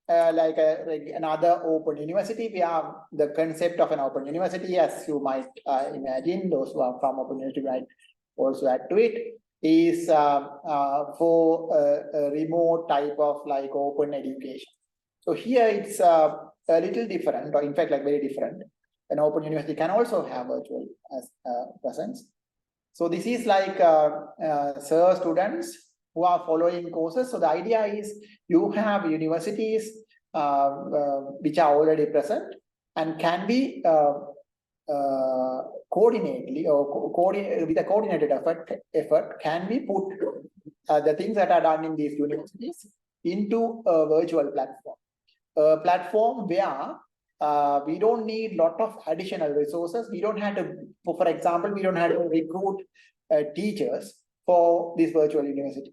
like another open university. We have the concept of an open university, as you might imagine. Those who are from open university might also add to it. Is for a remote type of like open education. So here it's a little different, or in fact like very different. An open university can also have virtual as presence. So this is like serve students who are following courses. So the idea is you have universities which are already present and can be coordinately or with a coordinated effort can be put the things that are done in these universities into a virtual platform. A platform where we don't need a lot of additional resources. We don't have to, for example, we don't have to recruit teachers for this virtual university.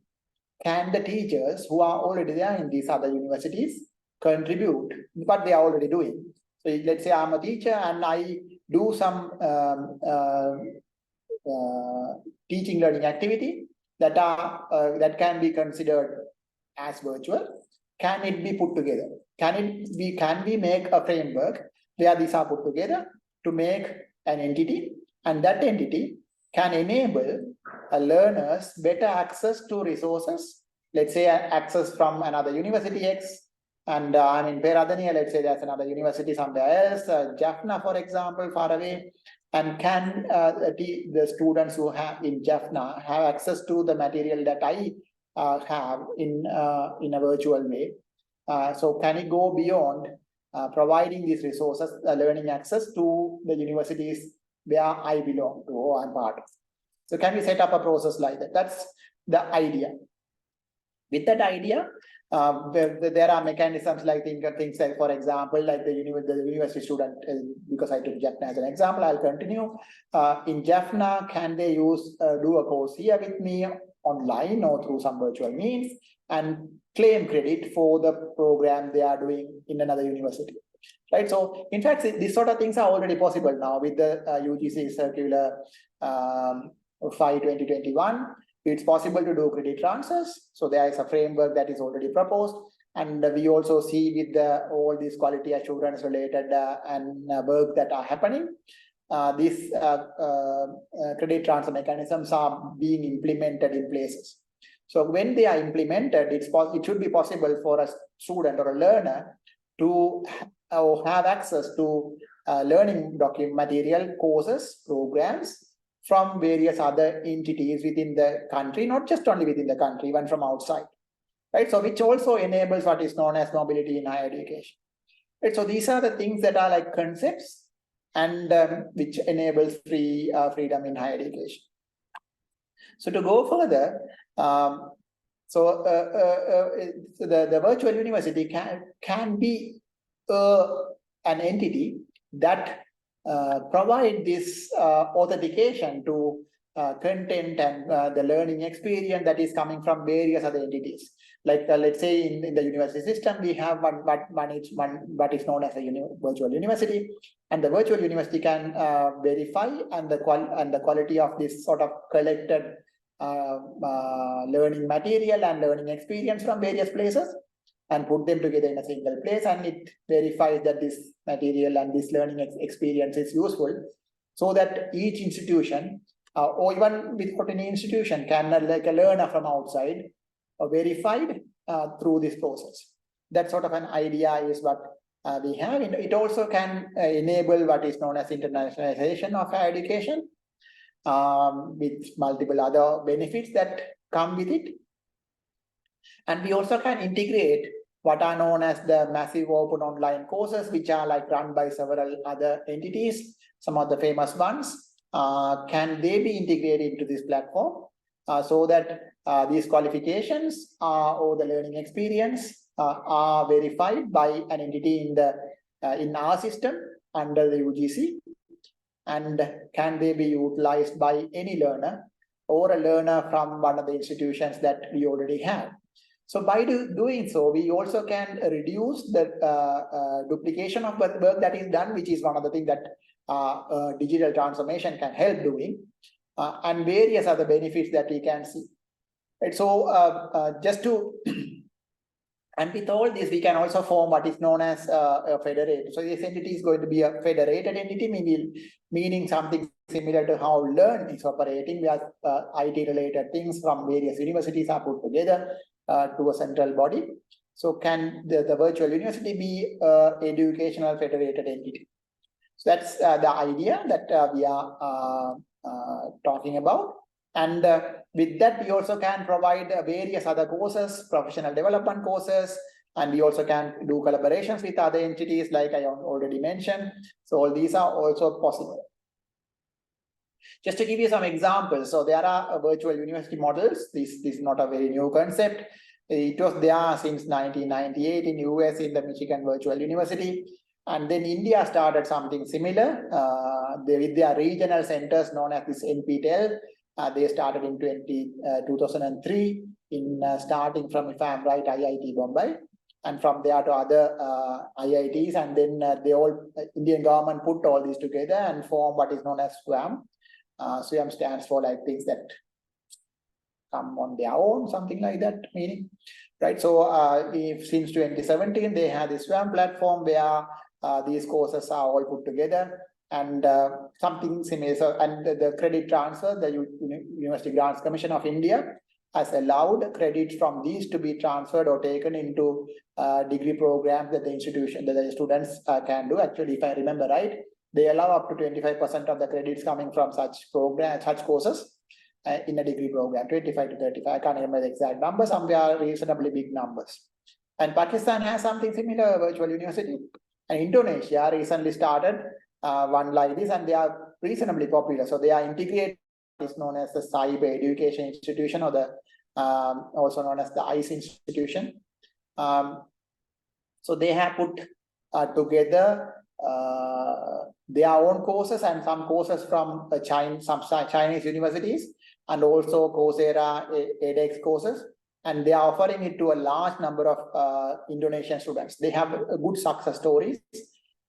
Can the teachers who are already there in these other universities contribute what they are already doing? So let's say I'm a teacher and I do some teaching learning activity that can be considered as virtual. Can it be put together? Can we make a framework where these are put together to make an entity, and that entity can enable learners better access to resources. Let's say access from another university X, and I'm in Peradeniya, let's say there's another university somewhere else, Jaffna, for example, far away. And can the students who have in Jaffna have access to the material that I have in a virtual way? So can it go beyond providing these resources, learning access to the universities where I belong to or I'm part of? So can we set up a process like that? That's the idea. With that idea, there are mechanisms like things like, for example, like the university student, because I took Jaffna as an example, I'll continue. In Jaffna, can they do a course here with me online or through some virtual means and claim credit for the program they are doing in another university, right? So in fact, these sort of things are already possible now with the UGC Circular 5/2021. It's possible to do credit transfers. So there is a framework that is already proposed. And we also see with all these quality assurance related and work that are happening, these credit transfer mechanisms are being implemented in places. So when they are implemented, it should be possible for a student or a learner to have access to learning document material, courses, programs from various other entities within the country, not just only within the country, even from outside, right? So which also enables what is known as mobility in higher education, right? So these are the things that are like concepts and which enables freedom in higher education. So to go further, the virtual university can be an entity that provide this authentication to content and the learning experience that is coming from various other entities. Like let's say in the university system, we have what is known as a virtual university, and the virtual university can verify and the quality of this sort of collected learning material and learning experience from various places and put them together in a single place, and it verifies that this material and this learning experience is useful, so that each institution or even without any institution, can like a learner from outside verified through this process. That sort of an idea is what we have. It also can enable what is known as internationalization of higher education, with multiple other benefits that come with it. And we also can integrate what are known as the massive open online courses, which are like run by several other entities, some of the famous ones. Can they be integrated into this platform so that these qualifications or the learning experience are verified by an entity in our system under the UGC, and can they be utilized by any learner or a learner from one of the institutions that we already have. So by doing so, we also can reduce the duplication of work that is done, which is one of the things that digital transformation can help doing, and various other benefits that we can see. Right, so just to and with all this, we can also form what is known as a federated. So this entity is going to be a federated entity, meaning something similar to how Learn is operating, where IT-related things from various universities are put together to a central body. So can the virtual university be an educational federated entity? So that's the idea that we are talking about. And with that, we also can provide various other courses, professional development courses, and we also can do collaborations with other entities like I already mentioned. So all these are also possible. Just to give you some examples, so there are virtual university models. This is not a very new concept. It was there since 1998 in US in the Michigan Virtual University. And then India started something similar with their regional centers known as this NPTEL. They started in 2003 starting from, if I'm right, IIT Bombay, and from there to other IITs, and then Indian government put all these together and formed what is known as SWAM. SWAM stands for like things that come on their own, something like that meaning, right? So since 2017, they have this SWAM platform where these courses are all put together. And something similar, so, and the credit transfer, the University Grants Commission of India has allowed credits from these to be transferred or taken into degree programs that the institution, that the students can do. Actually, if I remember right, they allow up to 25% of the credits coming from such programs, such courses in a degree program, 25 to 35. I can't remember the exact number, somewhere reasonably big numbers. And Pakistan has something similar, virtual university. And Indonesia recently started one like this, and they are reasonably popular. So they are integrated, is known as the Cyber Education Institution, or the also known as the ICE institution. So they have put together their own courses and some courses from some Chinese universities, and also Coursera, edX courses. And they are offering it to a large number of Indonesian students. They have good success stories.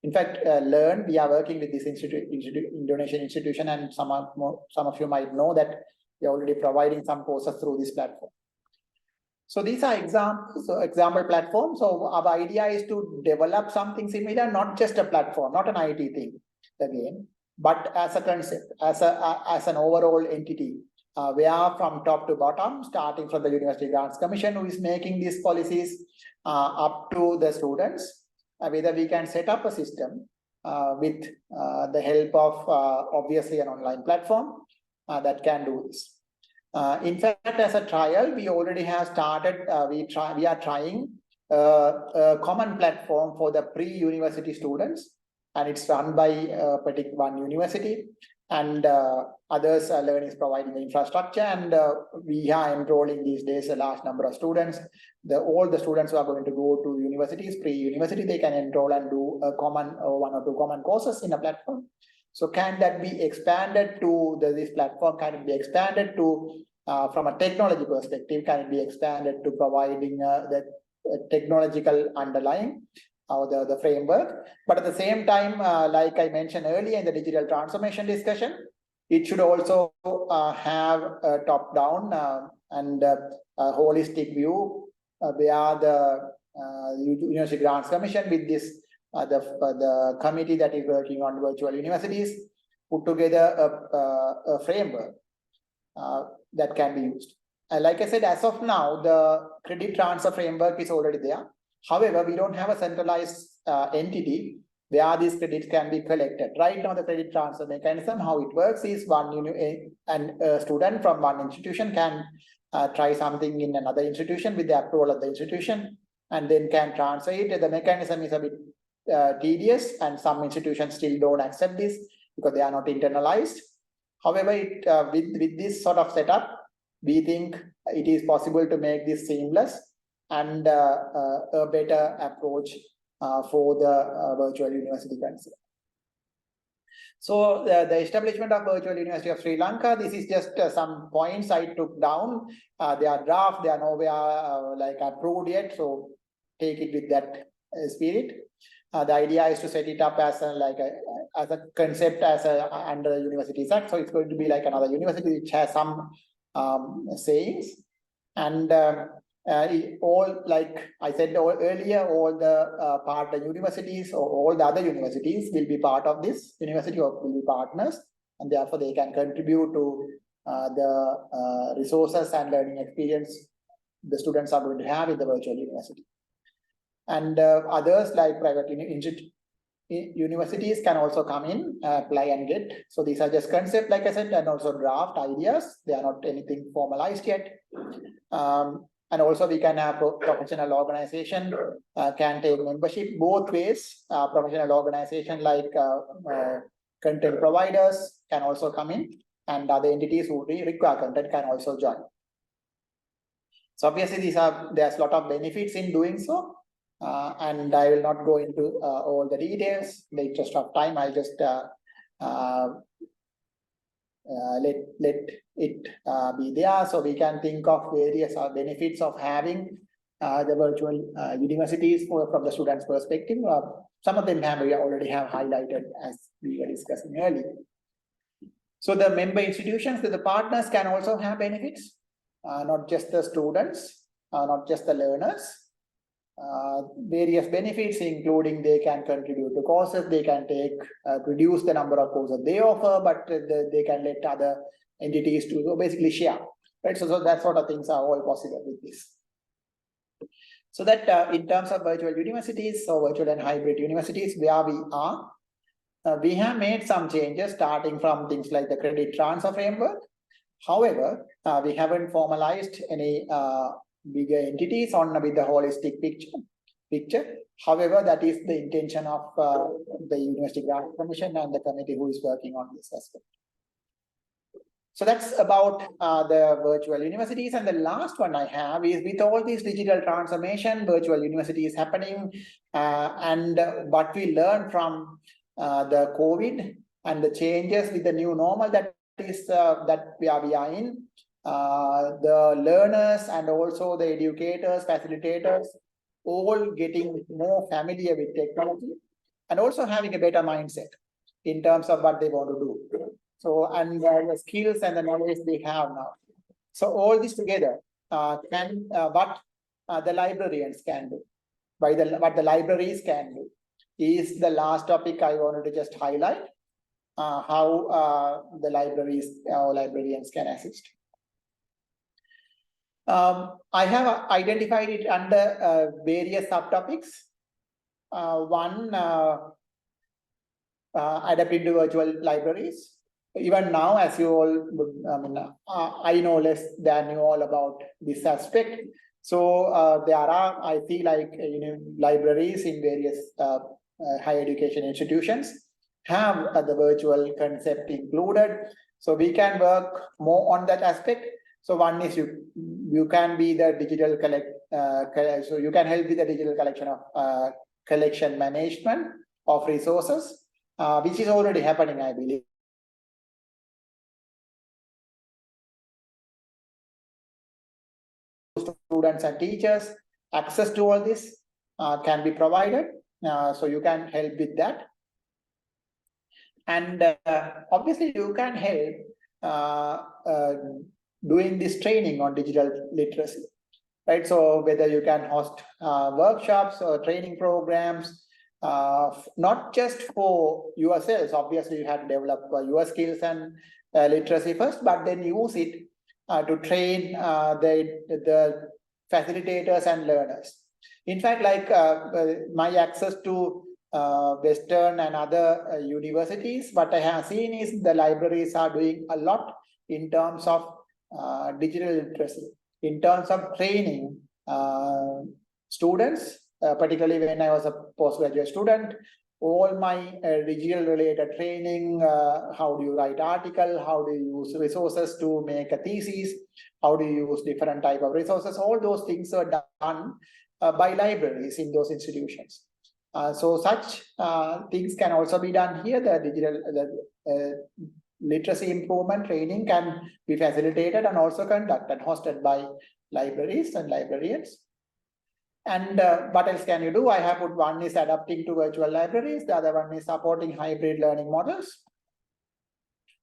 In fact, Learn, we are working with this Indonesian institution, and some of you might know that we are already providing some courses through this platform. So these are example platforms. So our idea is to develop something similar, not just a platform, not an IT thing again, but as a concept, as an overall entity, where from top to bottom, starting from the University Grants Commission, who is making these policies, up to the students, whether we can set up a system with the help of obviously an online platform that can do this. In fact, as a trial, we already have started, we are trying a common platform for the pre-university students, and it's run by one university, and others Learn is providing the infrastructure, and we are enrolling these days a large number of students. All the students who are going to go to universities, pre-university, they can enroll and do a common one or two common courses in a platform. So can that be expanded to this platform? Can it be expanded to, from a technology perspective, can it be expanded to providing the technological underlying or the framework? But at the same time, like I mentioned earlier in the digital transformation discussion, it should also have a top-down and a holistic view where the University Grants Commission with this the committee that is working on virtual universities put together a framework that can be used. Like I said, as of now, the credit transfer framework is already there. However, we don't have a centralized entity where these credits can be collected. Right now, the credit transfer mechanism, how it works is a student from one institution can try something in another institution with the approval of the institution and then can transfer it. The mechanism is a bit tedious, and some institutions still don't accept this because they are not internalized. However, with this sort of setup, we think it is possible to make this seamless and a better approach for the virtual university concept. So the establishment of Virtual University of Sri Lanka, this is just some points I took down. They are draft, they are nowhere like approved yet, so take it with that spirit. The idea is to set it up as a concept under the Universities Act. So it's going to be like another university which has some sayings, and all, like I said earlier, all the partner universities or all the other universities will be part of this university or will be partners, and therefore they can contribute to the resources and learning experience the students are going to have in the virtual university. And others like private universities can also come in, apply and get. So these are just concepts, like I said, and also draft ideas. They are not anything formalized yet. And also we can have professional organization can take membership both ways. Professional organization like content providers can also come in, and other entities who require content can also join. So obviously there's a lot of benefits in doing so. And I will not go into all the details. In the interest of time, I'll just let it be there, so we can think of various benefits of having the virtual universities from the students' perspective. Some of them we already have highlighted as we were discussing earlier. So the member institutions, the partners can also have benefits, not just the students, not just the learners. Various benefits, including they can contribute to courses, they can reduce the number of courses they offer, but they can let other entities to basically share, right? So that sort of things are all possible with this. So that in terms of virtual universities, so virtual and hybrid universities, where we are, we have made some changes starting from things like the credit transfer framework. However, we haven't formalized any bigger entities with the holistic picture. However, that is the intention of the University Grant Commission and the committee who is working on this aspect. So that's about the virtual universities. And the last one I have is, with all this digital transformation, virtual university is happening, and what we learned from the COVID and the changes with the new normal that we are in. The learners and also the educators, facilitators, all getting more familiar with technology and also having a better mindset in terms of what they want to do. So, and the skills and the knowledge they have now. So all this together can what the librarians can do, what the libraries can do, is the last topic I wanted to just highlight. How the libraries or librarians can assist. I have identified it under various subtopics. One, adapting to virtual libraries. Even now, as you all, I know less than you all about this aspect. So there are, I feel like, libraries in various higher education institutions have the virtual concept included. So we can work more on that aspect. So one is you can be the digital so you can help with the digital collection management of resources, which is already happening, I believe. Students and teachers, access to all this can be provided. So you can help with that. And obviously you can help doing this training on digital literacy, right? So whether you can host workshops or training programs, not just for yourselves. Obviously, you have to develop your skills and literacy first, but then use it to train the facilitators and learners. In fact, like my access to Western and other universities, what I have seen is the libraries are doing a lot in terms of digital literacy, in terms of training students, particularly when I was a postgraduate student. All my digital related training, how do you write article, how do you use resources to make a thesis, how do you use different type of resources, all those things are done by libraries in those institutions. So such things can also be done here. The digital literacy improvement training can be facilitated and also conducted, hosted by libraries and librarians. And what else can you do? I have put one is adapting to virtual libraries. The other one is supporting hybrid learning models.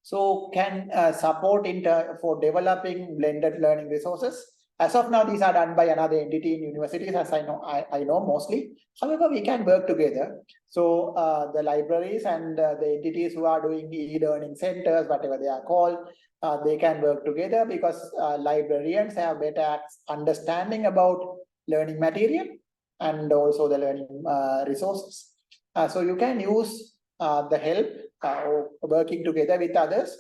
So can support for developing blended learning resources. As of now, these are done by another entity in universities, as I know mostly. However, we can work together. So the libraries and the entities who are doing e-learning centers, whatever they are called, they can work together because librarians have better understanding about learning material and also the learning resources. So you can use the help or working together with others.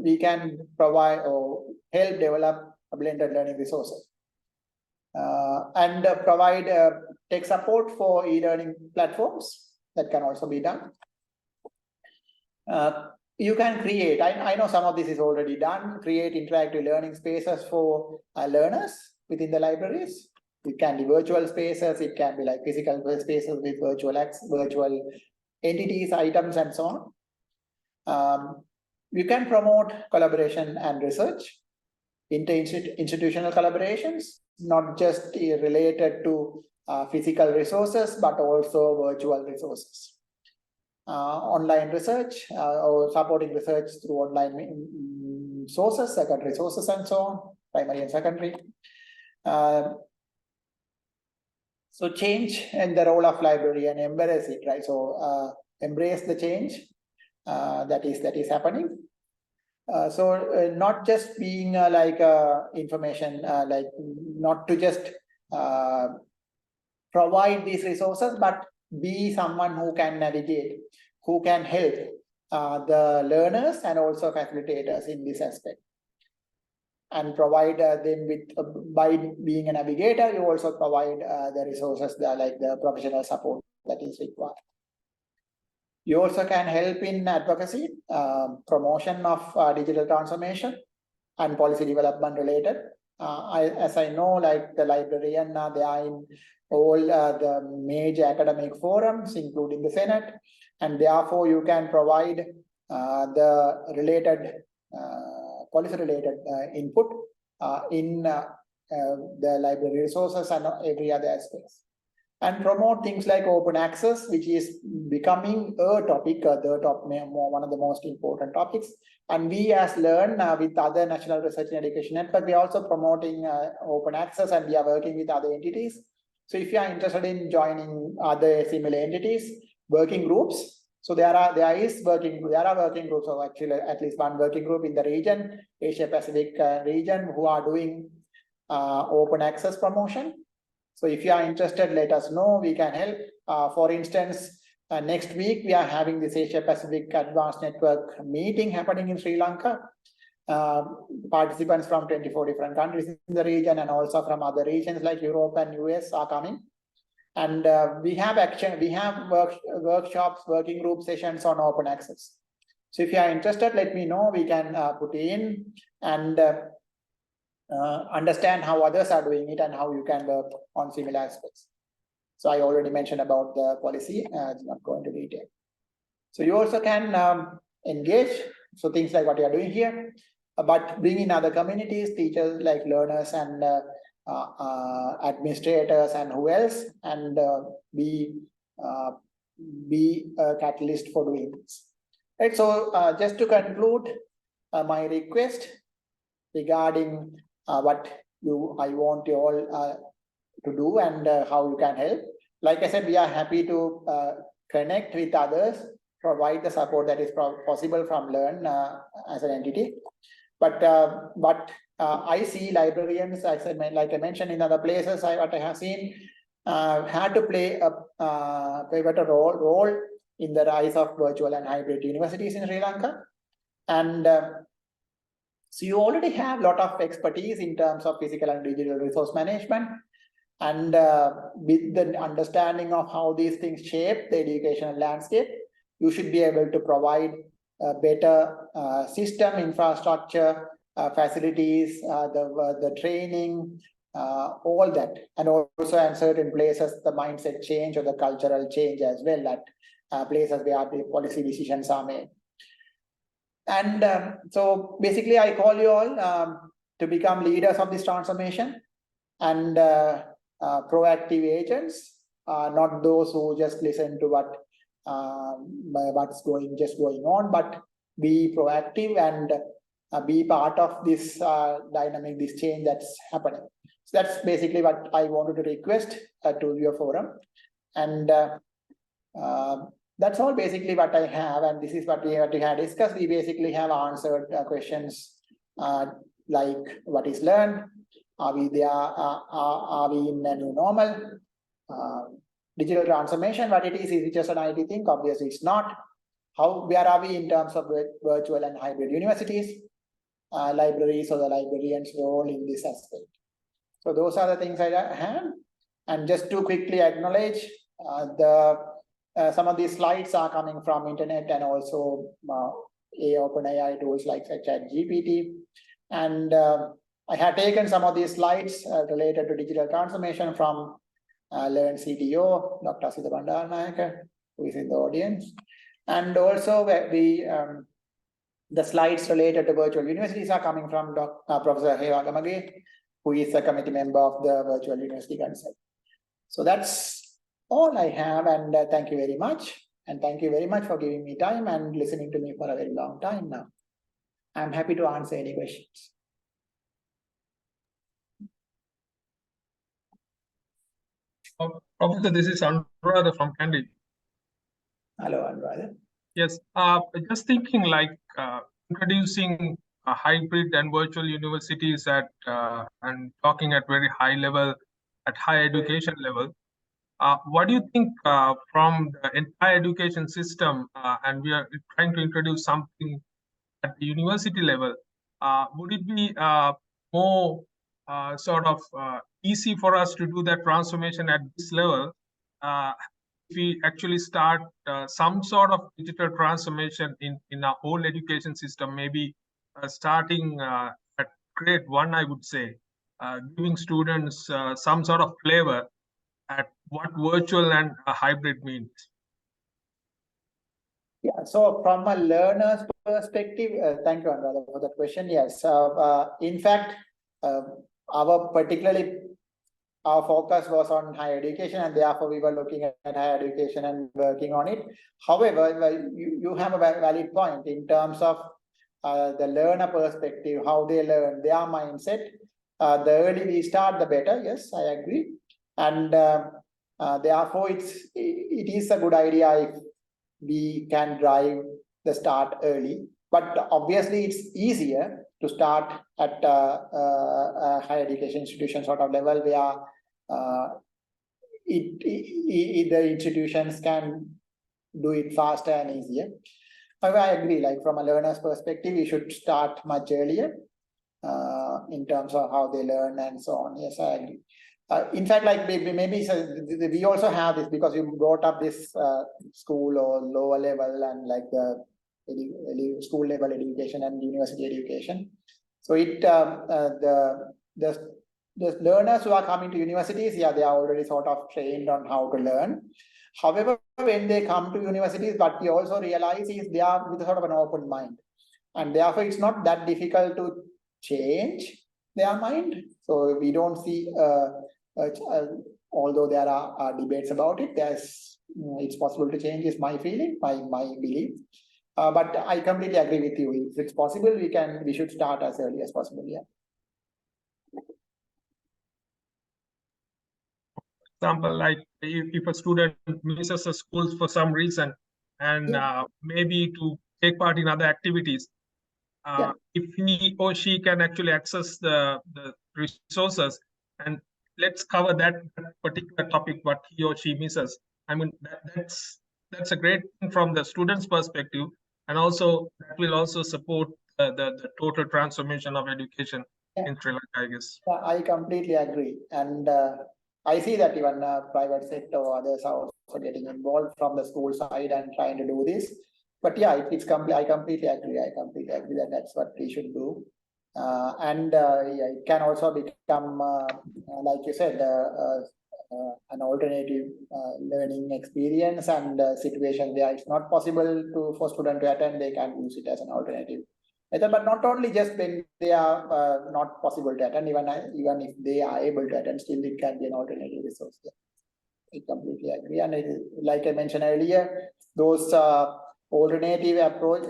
We can provide or help develop blended learning resources and provide tech support for e-learning platforms. That can also be done. You can create, I know some of this is already done, create interactive learning spaces for learners within the libraries. It can be virtual spaces, it can be like physical spaces with virtual entities, items, and so on. You can promote collaboration and research, inter-institutional collaborations, not just related to physical resources, but also virtual resources. Online research or supporting research through online sources, secondary sources, and so on, primary and secondary. So change and the role of library and embrace it, right? So embrace the change that is happening. So not just being like information, like not to just provide these resources, but be someone who can navigate, who can help the learners and also facilitators in this aspect. And provide them with, by being a navigator, you also provide the resources, like the professional support that is required. You also can help in advocacy, promotion of digital transformation and policy development related. As I know, like the librarian, they are in all the major academic forums, including the Senate, and therefore you can provide the related policy-related input in the library resources and every other aspect. And promote things like open access, which is becoming a topic, one of the most important topics. And we as Learn with other National Research and Education Network, we are also promoting open access, and we are working with other entities. So if you are interested in joining other similar entities, working groups, so there are working groups, or actually at least one working group in the region, Asia Pacific region, who are doing open access promotion. So if you are interested, let us know, we can help. For instance, next week, we are having this Asia Pacific Advanced Network meeting happening in Sri Lanka. Participants from 24 different countries in the region and also from other regions like Europe and US are coming. And we have workshops, working group sessions on open access. So if you are interested, let me know, we can put in and understand how others are doing it and how you can work on similar aspects. So I already mentioned about the policy, it's not going into detail. So you also can engage, so things like what you are doing here, but bring in other communities, teachers like learners and administrators and who else, and be a catalyst for doing this. Right, so just to conclude my request regarding what I want you all to do and how you can help. like I said, we are happy to connect with others, provide the support that is possible from Learn as an entity. But I see librarians, like I mentioned in other places, what I have seen, had to play a pivotal role in the rise of virtual and hybrid universities in Sri Lanka. And so you already have a lot of expertise in terms of physical and digital resource management. And with the understanding of how these things shape the educational landscape, you should be able to provide a better system, infrastructure, facilities, the training, all that. And also in certain places, the mindset change or the cultural change as well at places where the policy decisions are made. And so basically, I call you all to become leaders of this transformation and proactive agents, not those who just listen to what's going on, but be proactive and be part of this dynamic, this change that's happening. So that's basically what I wanted to request to your forum. And that's all basically what I have, and this is what we had discussed. We basically have answered questions like what is learned, are we there, are we in a new normal, digital transformation, what it is just an IT thing? Obviously it's not. Where are we in terms of virtual and hybrid universities, libraries, or the librarians' role in this aspect? So those are the things I have. And just to quickly acknowledge, some of these slides are coming from internet and also OpenAI tools like ChatGPT. And I have taken some of these slides related to digital transformation from Learn CTO, Dr. Sita Bandaranaike, who is in the audience. And also the slides related to virtual universities are coming from Professor Heva Gamage, who is a committee member of the Virtual University Council. So that's all I have, and thank you very much. And thank you very much for giving me time and listening to me for a very long time now. I'm happy to answer any questions. Professor, this is Anuradha from Candid. Hello, Anuradha. Yes, just thinking like introducing a hybrid and virtual universities and talking at very high level, at higher education level. What do you think from the entire education system, and we are trying to introduce something at the university level, would it be more sort of easy for us to do that transformation at this level if we actually start some sort of digital transformation in our whole education system, maybe starting at grade 1, I would say, giving students some sort of flavor at what virtual and a hybrid means? Yeah, so from a learner's perspective, thank you, Anuradha, for that question. Yes, in fact, our focus was on higher education, and therefore we were looking at higher education and working on it. However, you have a valid point in terms of the learner perspective, how they learn, their mindset. The early we start, the better. Yes, I agree. And therefore, it is a good idea if we can drive the start early. But obviously, it's easier to start at a higher education institution sort of level where the institutions can do it faster and easier. However, I agree, like from a learner's perspective, we should start much earlier in terms of how they learn and so on. Yes, I agree. In fact, like maybe we also have this because you brought up this school or lower level and like the school level education and university education. So the learners who are coming to universities, yeah, they are already sort of trained on how to learn. However, when they come to universities, what we also realize is they are with sort of an open mind, and therefore it's not that difficult to change their mind. So we don't see, although there are debates about it, it's possible to change. Is my feeling, my belief. But I completely agree with you. If it's possible, we should start as early as possible. Yeah. example, like if a student misses a school for some reason and maybe to take part in other activities, if he or she can actually access the resources, and let's cover that particular topic what he or she misses. I mean, that's a great thing from the student's perspective, and also that will also support the total transformation of education in Sri Lanka, I guess. Yeah, I completely agree. And I see that even private sector or others are also getting involved from the school side and trying to do this. But yeah, it's complete. I completely agree. I completely agree that that's what we should do. Yeah, it can also become, like you said, an alternative learning experience and situation where it's not possible for student to attend, they can use it as an alternative. But not only just when they are not possible to attend, even if they are able to attend, still it can be an alternative resource. Yeah. I completely agree. And like I mentioned earlier, those alternative approach,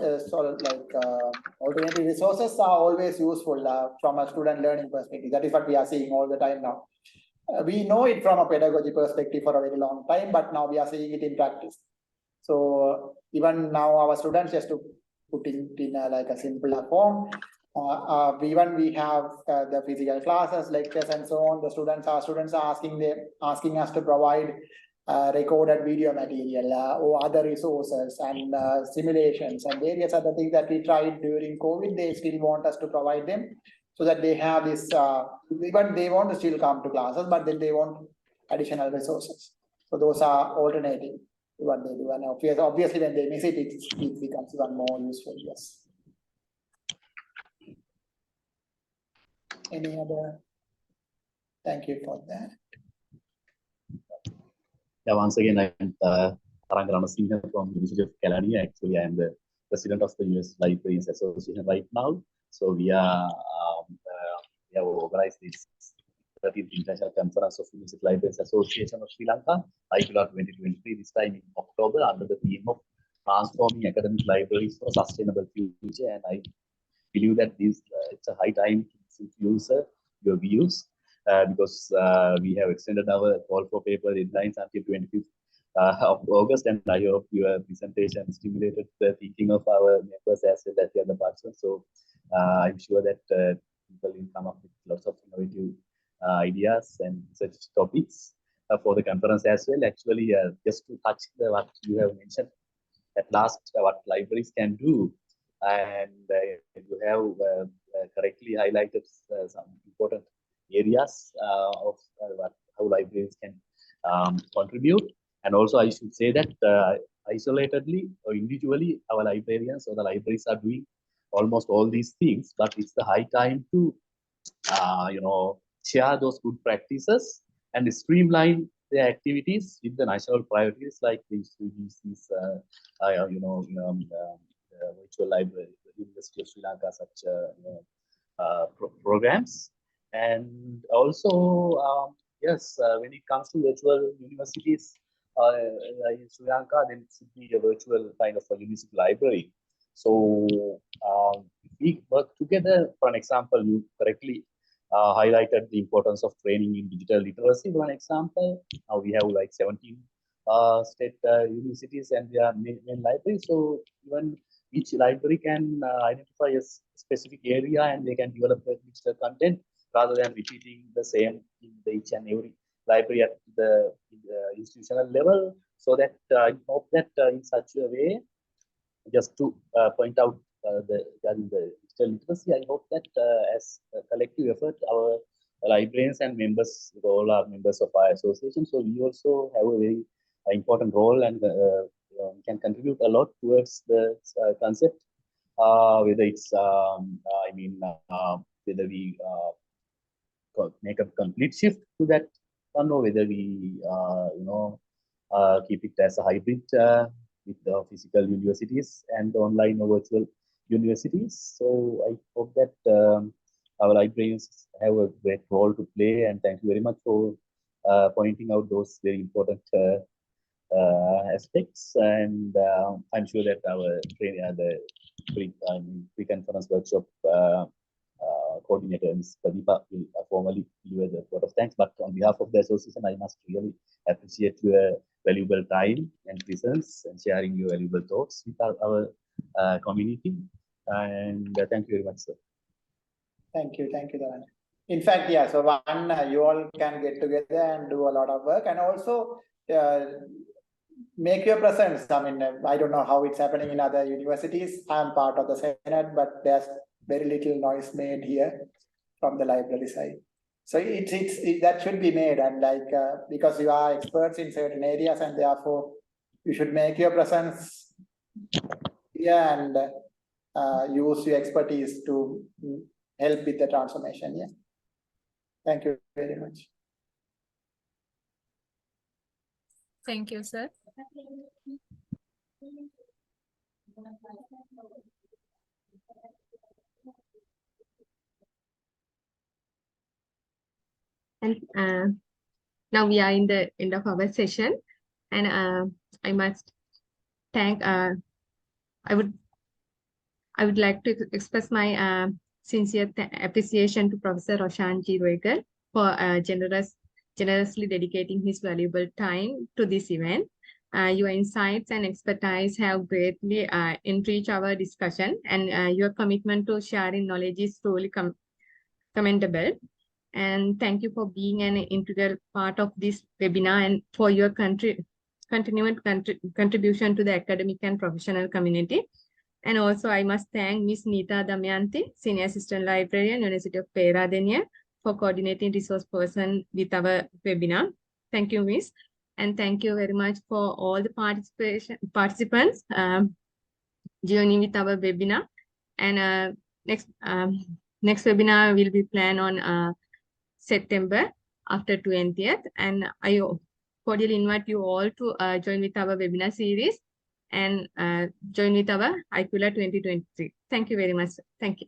alternative resources are always useful from a student learning perspective. That is what we are seeing all the time now. We know it from a pedagogy perspective for a very long time, but now we are seeing it in practice. So even now our students, just to put it in like a simpler form, even we have the physical classes, lectures, and so on. The students are asking us to provide recorded video material or other resources and simulations and various other things that we tried during COVID. They still want us to provide them so that they have this. Even they want to still come to classes, but then they want additional resources. So those are alternative to what they do, and obviously when they miss it, it becomes even more useful. Yes. Any other? Thank you for that. Yeah, once again, I'm Tarang Ranasinghe from the University of Kelani. Actually, I am the president of the US Libraries Association right now. So we have organized this 13th International Conference of University Libraries Association of Sri Lanka, ICULA 2023, this time in October, under the theme of transforming academic libraries for a sustainable future. And I believe that it's a high time to use your views. Because we have extended our call for paper deadlines until 25th of August, and I hope your presentation stimulated the thinking of our members as well as the other participants. So I'm sure that people will come up with lots of innovative ideas and such topics for the conference as well. Actually, just to touch what you have mentioned at last, what libraries can do, and you have correctly highlighted some important areas of how libraries can contribute. And also, I should say that isolatedly or individually, our librarians or the libraries are doing almost all these things. But it's the high time to, share those good practices and streamline their activities with the national priorities like these virtual library, the University of Sri Lanka, such programs. And also, yes, when it comes to virtual universities in Sri Lanka, then it should be a virtual kind of a university library. So if we work together, for an example, you correctly highlighted the importance of training in digital literacy. For an example, now we have like 17 state universities and their main libraries. So even each library can identify a specific area and they can develop the digital content rather than repeating the same in each and every library at the institutional level. So that I hope that in such a way, just to point out regarding the digital literacy, I hope that as a collective effort, our librarians and members, all are members of our association. So we also have a very important role and can contribute a lot towards the concept. Whether it's, whether we make a complete shift to that one, or whether we, keep it as a hybrid with the physical universities and online or virtual universities. So I hope that our librarians have a great role to play, and thank you very much for pointing out those very important aspects. And I'm sure that our training, the pre-conference workshop coordinator, Ms. Pradeepa, will formally deliver the vote of thanks. But on behalf of the association, I must really appreciate your valuable time and presence and sharing your valuable thoughts with our community. And thank you very much, sir. Thank you, Dharan. In fact, yeah, so one, you all can get together and do a lot of work, and also make your presence. I mean, I don't know how it's happening in other universities. I'm part of the Senate, but there's very little noise made here from the library side. So that should be made, and like because you are experts in certain areas, and therefore you should make your presence here and use your expertise to help with the transformation. Yeah. Thank you very much. Thank you, sir. And now we are in the end of our session, and I must thank. I would like to express my sincere appreciation to Professor Roshan G. Roeger for generously dedicating his valuable time to this event. Your insights and expertise have greatly enriched our discussion, and your commitment to sharing knowledge is truly commendable. And thank you for being an integral part of this webinar and for your continued contribution to the academic and professional community. And also, I must thank Ms. Neeta Damayanti, Senior Assistant Librarian, University of Peradeniya, for coordinating resource person with our webinar. Thank you, Ms. And thank you very much for all the participants joining with our webinar. And next webinar will be planned on September after 20th. And I cordially invite you all to join with our webinar series and join with our ICULA 2023. Thank you very much. Thank you.